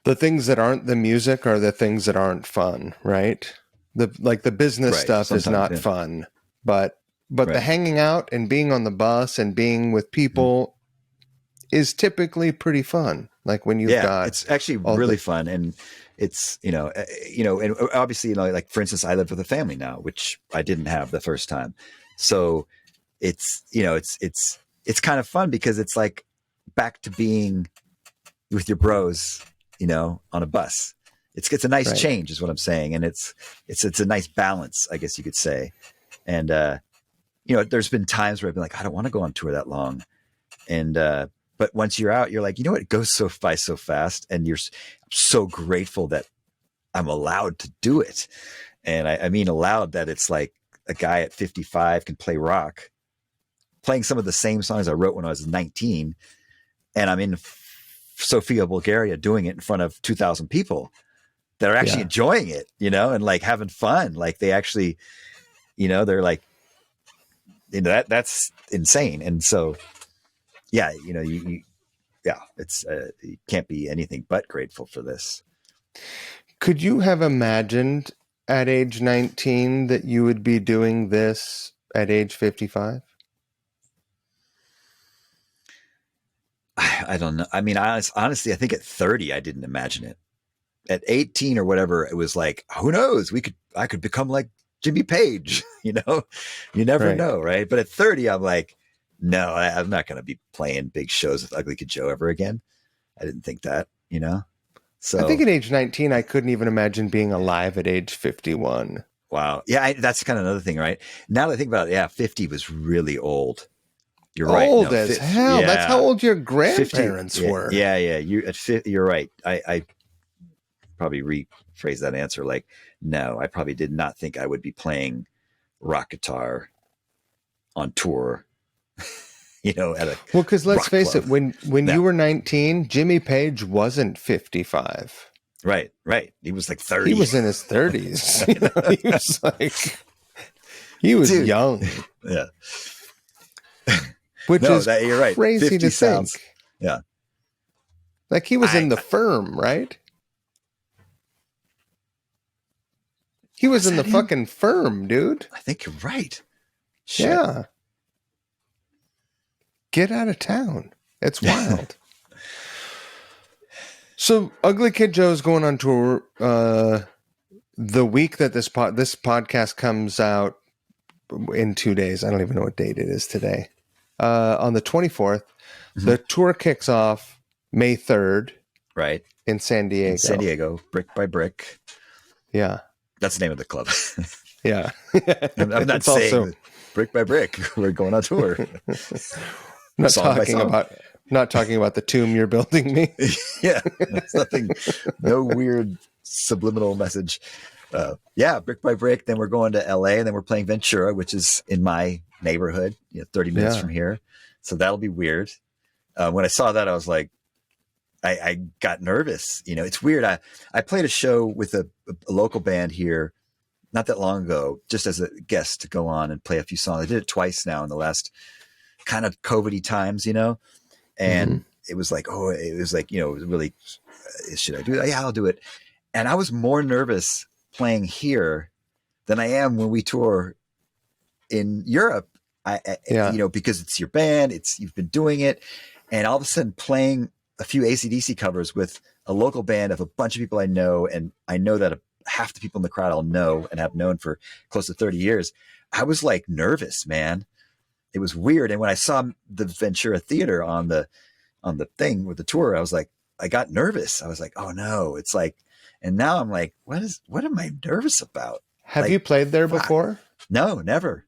the things that aren't the music are the things that aren't fun, right? The business Right. stuff is Sometimes, not yeah. fun, but the Right. hanging out and being on the bus and being with Mhm. people is typically pretty fun. Like when you've Yeah, got it's actually all really the fun, and it's and obviously like for instance, I live with a family now, which I didn't have the first time, so it's it's kind of fun because it's like back to being with your bros, on a bus. It's a nice right. change, is what I'm saying, and it's a nice balance, I guess you could say, and there's been times where I've been like, I don't want to go on tour that long, and but once you're out, you're like, it goes by so fast, and you're so grateful that I'm allowed to do it. And I mean allowed that it's like a guy at 55 can play rock, playing some of the same songs I wrote when I was 19, and I'm in Sofia, Bulgaria, doing it in front of 2,000 people that are actually enjoying it, and like having fun. Like they actually, they're like, that's insane. And so, yeah, it's you can't be anything but grateful for this. Could you have imagined at age 19 that you would be doing this at age 55? I don't know. I mean, honestly, I think at 30, I didn't imagine it. At 18 or whatever, it was like, who knows? I could become like Jimmy Page, you never Right. know. Right. But at 30, I'm like, no, I'm not going to be playing big shows with Ugly Kid Joe ever again. I didn't think that, I think so. at age 19, I couldn't even imagine being alive at age 51. Wow. Yeah. That's kind of another thing, right? Now that I think about it, yeah, 50 was really old. You're right. Old No, as hell. yeah, That's how old your 50. grandparents were. Yeah. You're right. I probably rephrase that answer. Like, no, I probably did not think I would be playing rock guitar on tour, at a Because let's rock face club. it, when you were 19, Jimmy Page wasn't 55. Right. He was like 30. He was in his 30s. He was Dude. young. Yeah. Which is you're right. crazy 50 to sounds. think. Yeah. Like he was in the Firm, right? He was in the fucking Firm, dude. I think you're right. Shit. Yeah. Get out of town. It's wild. So Ugly Kid Joe's going on tour the week that this podcast comes out in 2 days. I don't even know what date it is today. On the 24th, the tour kicks off May 3rd. Right. In San Diego. In San Diego, Brick by Brick. Yeah. That's the name of the club. Yeah. I'm not saying also, Brick by Brick. We're going on tour. Not talking about the tomb you're building me. Yeah. It's nothing, no weird subliminal message. Yeah, Brick by Brick. Then we're going to LA, and then we're playing Ventura, which is in my neighborhood, 30 minutes from here. So that'll be weird. When I saw that, I was like, I got nervous. It's weird. I played a show with a local band here not that long ago, just as a guest to go on and play a few songs. I did it twice now in the last kind of COVID-y times, and it was like, it was really, should I do that? Yeah, I'll do it. And I was more nervous playing here than I am when we tour in Europe. Because it's your band, you've been doing it, and all of a sudden playing a few AC/DC covers with a local band of a bunch of people I know, and I know that half the people in the crowd I'll know and have known for close to 30 years. I was like nervous, man. It was weird. And when I saw the Ventura Theater on the thing with the tour, I was like, I got nervous. I was like, oh no. It's like, and now I'm like, what am I nervous about? Have you played there before? No, never.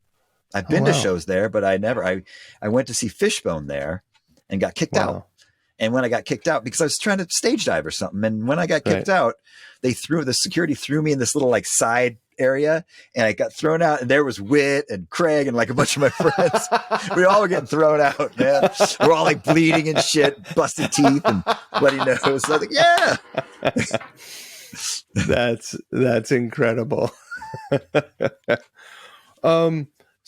I've been to shows there, but I went to see Fishbone there and got kicked out. And when I got kicked out, because I was trying to stage dive or something, and when I got kicked out, the security threw me in this little like side area, and I got thrown out. And there was Whit and Craig and like a bunch of my friends. We all were getting thrown out, man. We're all like bleeding and shit, busted teeth and bloody nose. So I was like, yeah, that's incredible.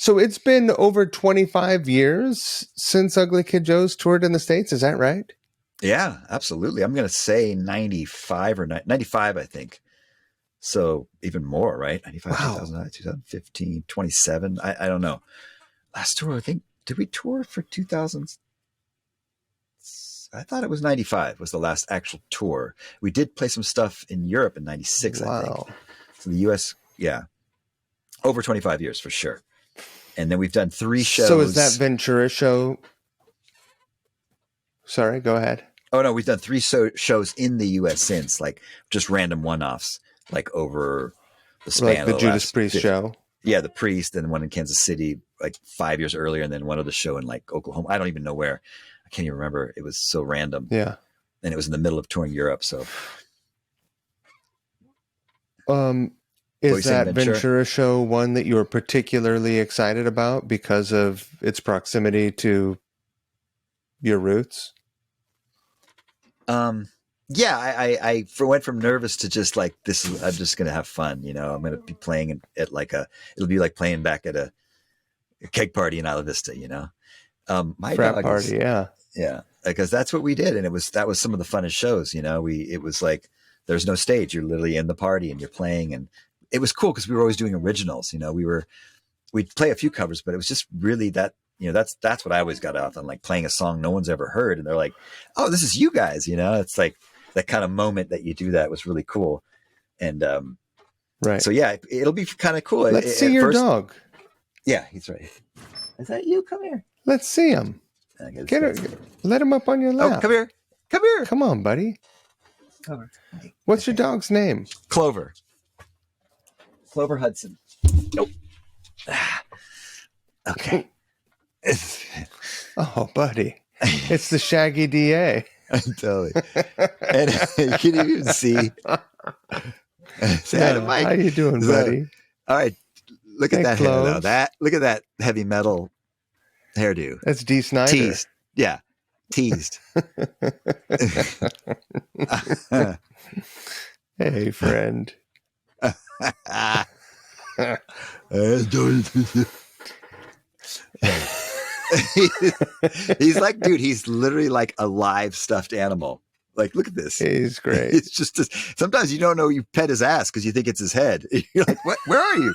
So it's been over 25 years since Ugly Kid Joe's toured in the States. Is that right? Yeah, absolutely. I'm going to say 95 or 95, I think. So even more, right? 95, Wow. 2009, 2015, 27. I don't know. Last tour, I think, did we tour for 2000? I thought it was 95 was the last actual tour. We did play some stuff in Europe in 96, I think. Wow. So the US, yeah, over 25 years for sure. And then we've done 3 shows. So is that Ventura show? Sorry, go ahead. Oh, no, we've done 3 shows in the US since, like just random one-offs, like over the span Like of the the Judas last Priest 50. show. Yeah, the Priest, and one in Kansas City, like 5 years earlier, and then one other show in like Oklahoma. I don't even know where. I can't even remember. It was so random. Yeah. And it was in the middle of touring Europe. So, is that Ventura show one that you were particularly excited about because of its proximity to your roots? Yeah, I went from nervous to just like this. I'm just gonna have fun, you know. I'm gonna be playing at like it'll be like playing back at a keg party in Isla Vista, you know. My Frat dog party, yeah, because that's what we did, and that was some of the funnest shows, you know. It was like there's no stage; you're literally in the party and you're playing, and it was cool because we were always doing originals, you know. We'd play a few covers, but it was just really that, you know, that's what I always got off on, like playing a song no one's ever heard, and they're like, "Oh, this is you guys," you know. It's like that kind of moment that you do that was really cool, and right. So yeah, it'll be kind of cool. Let's see your dog. Yeah, he's right. Is that you? Come here. Let's see him. Get her. Let him up on your lap. Oh, come here. Come here. Come on, buddy. Clover. What's your dog's name? Clover. Clover Hudson. Nope. Okay. Oh, buddy. It's the Shaggy DA. Totally. And you can even see. Say hi to Mike. How you doing, buddy? All right. Look at that hair, though. Look at that heavy metal hairdo. That's Dee Snider. Teased. Yeah. Teased. Hey, friend. He's like, dude, he's literally like a live stuffed animal. Like, look at this. He's great. It's just sometimes you don't know you pet his ass because you think it's his head. You're like, what? Where are you?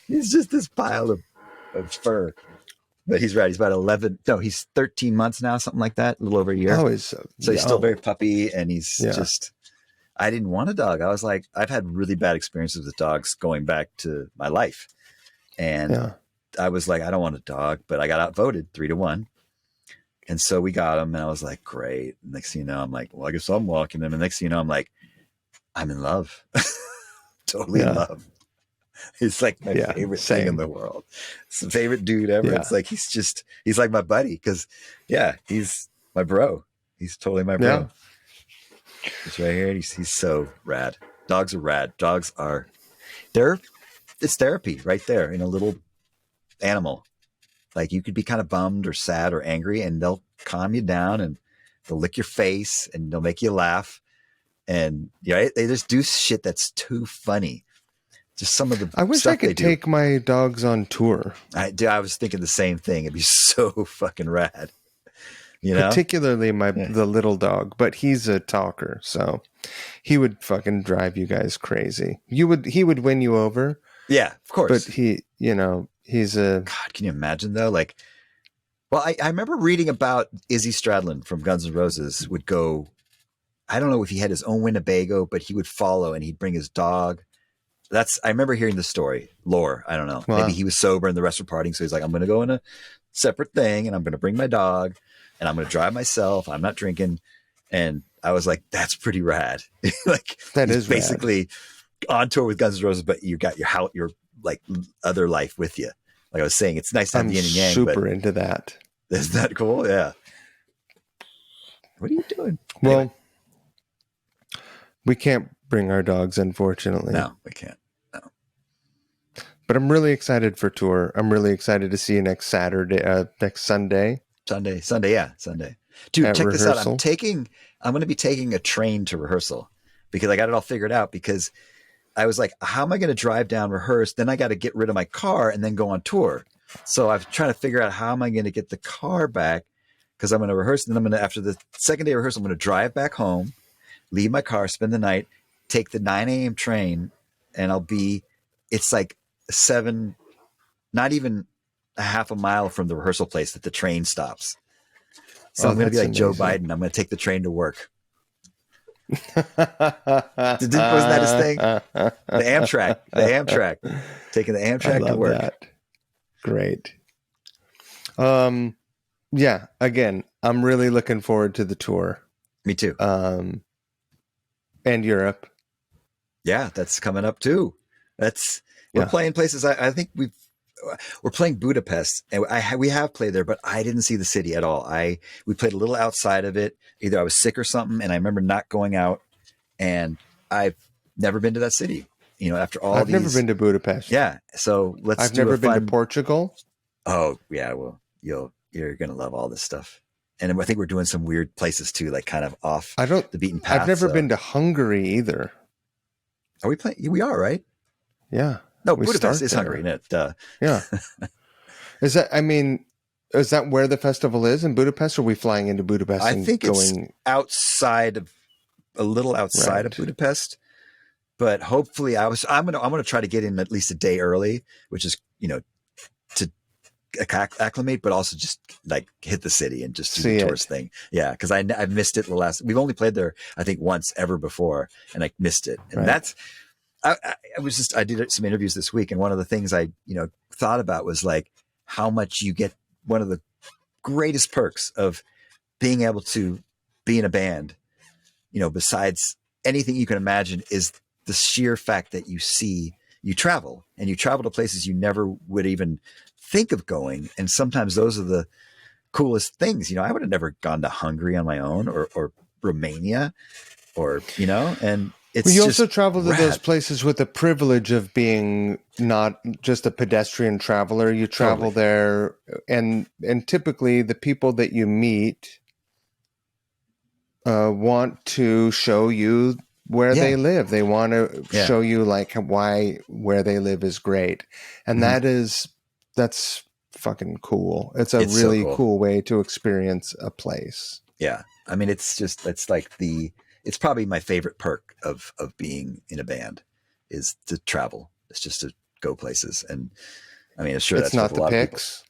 He's just this pile of fur. But he's right. He's about 11. No, he's 13 months now, something like that. A little over a year. Oh, so he's still very puppy, and he's just. I didn't want a dog. I was like, I've had really bad experiences with dogs going back to my life. And I was like, I don't want a dog, but I got outvoted 3-1. And so we got him, and I was like, great. Next thing you know, I'm like, well, I guess I'm walking him. And next thing you know, I'm like, I'm in love. Totally in love. He's like my favorite thing in the world. It's the favorite dude ever. Yeah. It's like, he's like my buddy. Cause he's my bro. He's totally my bro. Yeah. He's right here. He's so rad. Dogs are rad. It's therapy right there in a little animal. Like, you could be kind of bummed or sad or angry, and they'll calm you down, and they'll lick your face, and they'll make you laugh. And they just do shit that's too funny. Just some of the I wish I could take my dogs on tour. I was thinking the same thing. It'd be so fucking rad. You know? Particularly the little dog, but he's a talker, so he would fucking drive you guys crazy. He would win you over. Yeah, of course. But he's a God. Can you imagine though? Like, well, I remember reading about Izzy Stradlin from Guns N' Roses would go. I don't know if he had his own Winnebago, but he would follow and he'd bring his dog. I remember hearing the story. Lore. I don't know. Wow. Maybe he was sober and the rest were partying, so he's like, I'm going to go in a separate thing, and I'm going to bring my dog. And I'm going to drive myself. I'm not drinking. And I was like, that's pretty rad. Like, that is basically rad. On tour with Guns N' Roses, but you got your like other life with you. Like I was saying, it's nice to have the yin and yang. Super into that. Isn't that cool? Yeah. What are you doing? Well, anyway. We can't bring our dogs, unfortunately. No, we can't. No. But I'm really excited for tour. I'm really excited to see you next Sunday. Sunday, yeah, Sunday. Dude, check rehearsal. This out. I'm going to be taking a train to rehearsal because I got it all figured out, because I was like, how am I going to drive down, rehearse? Then I got to get rid of my car and then go on tour. So I'm trying to figure out how am I going to get the car back, because I'm going to rehearse. And then I'm going to, after the second day of rehearsal, I'm going to drive back home, leave my car, spend the night, take the 9 a.m. train, and it's like 7, not even a half a mile from the rehearsal place that the train stops. So I'm going to be like amazing. Joe Biden. I'm going to take the train to work. Wasn't that his thing? The Amtrak, taking the Amtrak to work. That. Great. Yeah, again, I'm really looking forward to the tour. Me too. And Europe. Yeah, that's coming up too. We're playing places. I think we're playing Budapest, and we have played there, but I didn't see the city at all. We played a little outside of it. Either I was sick or something, and I remember not going out. And I've never been to that city. After all, I've never been to Budapest. Yeah, so I've never been to Portugal. Oh yeah, well you're gonna love all this stuff. And I think we're doing some weird places too, like kind of off the beaten path. I've never been to Hungary either. Are we playing? We are, right? Yeah. No, Budapest is Hungary. Yeah. Is that where the festival is in Budapest? Or are we flying into Budapest? I think it's a little outside of Budapest, but hopefully I'm gonna try to get in at least a day early, which is to acclimate, but also just like hit the city and just do the tourist thing. Yeah, because I've missed it we've only played there I think once ever before, and I missed it. And that's I did some interviews this week, and one of the things I thought about was like how much you get. One of the greatest perks of being able to be in a band, besides anything you can imagine, is the sheer fact that you travel to places you never would even think of going. And sometimes those are the coolest things. I would have never gone to Hungary on my own or Romania and you also travel to those places with the privilege of being not just a pedestrian traveler. You travel there, and typically the people that you meet want to show you where they live. They want to show you like where they live is great, and that's fucking cool. It's a really cool way to experience a place. Yeah, I mean, it's probably my favorite perk of being in a band is to travel. It's just to go places. And I mean, sure, it's not the picks.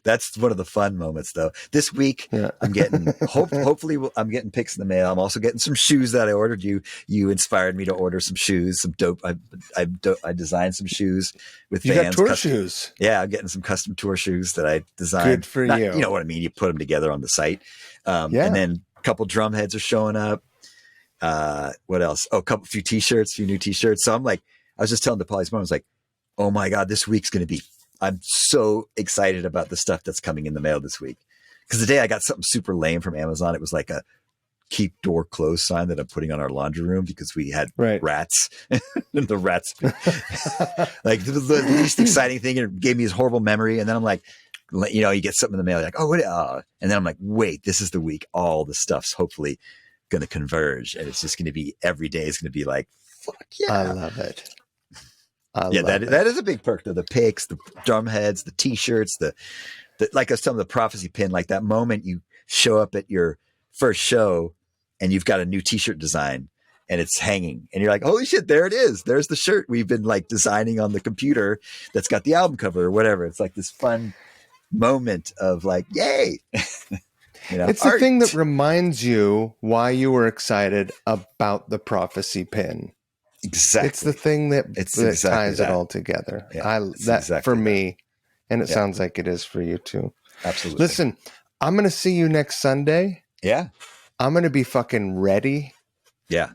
That's one of the fun moments though. This week I'm getting, hopefully I'm getting picks in the mail. I'm also getting some shoes that I ordered. You inspired me to order some shoes, some dope. I designed some shoes with you Vans. Got tour shoes. Yeah. I'm getting some custom tour shoes that I designed. Good for you. You know what I mean? You put them together on the site. And then a couple drum heads are showing up. What else? Oh, a few new t-shirts. So I was just telling the Polly's mom, I was like, oh my God, this week's going to be, I'm so excited about the stuff that's coming in the mail this week. Because today I got something super lame from Amazon. It was like a keep door closed sign that I'm putting on our laundry room because we had rats. And the rats, like the least exciting thing. And it gave me this horrible memory. And then I'm like, you get something in the mail, like, oh, what? And then I'm like, wait, this is the week. All the stuff's hopefully going to converge. And it's just going to be, every day is going to be like, fuck yeah. I love it. That is a big perk though. The picks, the drum heads, the t-shirts, the like some of the prophecy pin, like that moment you show up at your first show and you've got a new t-shirt design and it's hanging and you're like, holy shit, there it is. There's the shirt we've been like designing on the computer that's got the album cover or whatever. It's like this fun moment of like, yay. It's the thing that reminds you why you were excited about the prophecy pin. Exactly. It's the thing that ties it all together. Yeah, for me, and it sounds like it is for you too. Absolutely. Listen, I'm going to see you next Sunday. Yeah. I'm going to be fucking ready. Yeah.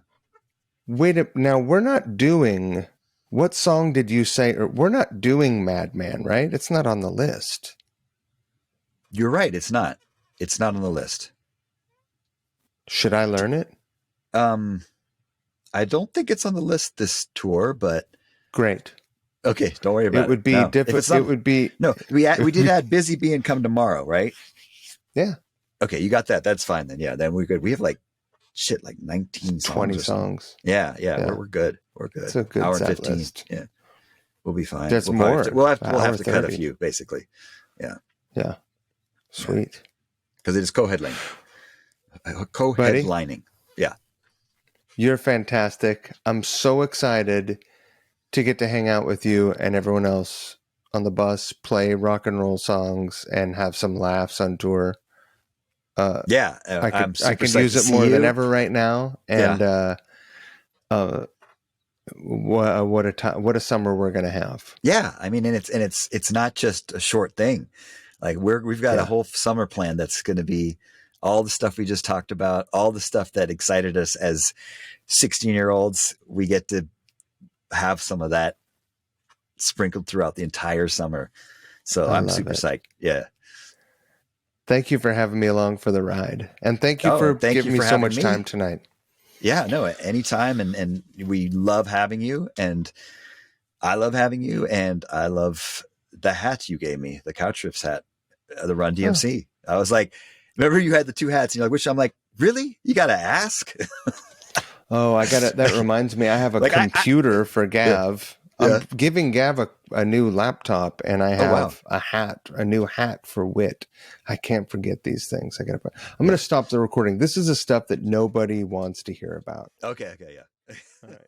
Now we're not doing, what song did you say? We're not doing Madman, right? It's not on the list. You're right. It's not on the list. Should I learn it? I don't think it's on the list this tour, but great. Okay, don't worry about it. It would be different. It would be we did add Busy Bee and Come Tomorrow, right? Yeah. Okay, you got that. That's fine then. Yeah, then we're good. We have like shit, like 19 songs. 20 or something. songs. Yeah. Yeah. We're good. We're good. It's a good Hour and set 15. list. Yeah. We'll be fine. There's we'll probably more. We'll have to cut a 30. few, basically. Yeah. Yeah. Sweet. Because it is co-headlining. Co-headlining. Yeah. You're fantastic. I'm so excited to get to hang out with you and everyone else on the bus, play rock and roll songs, and have some laughs on tour. I'm super I could psyched use to it see more than you. ever right now. And what a summer we're gonna have. Yeah, I mean, and it's not just a short thing. Like we've got a whole summer plan that's going to be all the stuff we just talked about, all the stuff that excited us as 16-year-olds. We get to have some of that sprinkled throughout the entire summer. So I'm super psyched. Yeah. Thank you for having me along for the ride, and thank you for giving me so much time tonight. Yeah, no, anytime, and we love having you, and I love having you, and I love the hat you gave me, the Couch Riffs hat, the Run DMC. I was like, remember you had the two hats, and you're like, which? I'm like, really? You got to ask? Oh, I got it. That reminds me, I have a computer for Gav. Yeah. I'm giving Gav a new laptop, and I have a new hat for Wit. I can't forget these things. I'm going to stop the recording. This is the stuff that nobody wants to hear about. Okay, yeah. All right.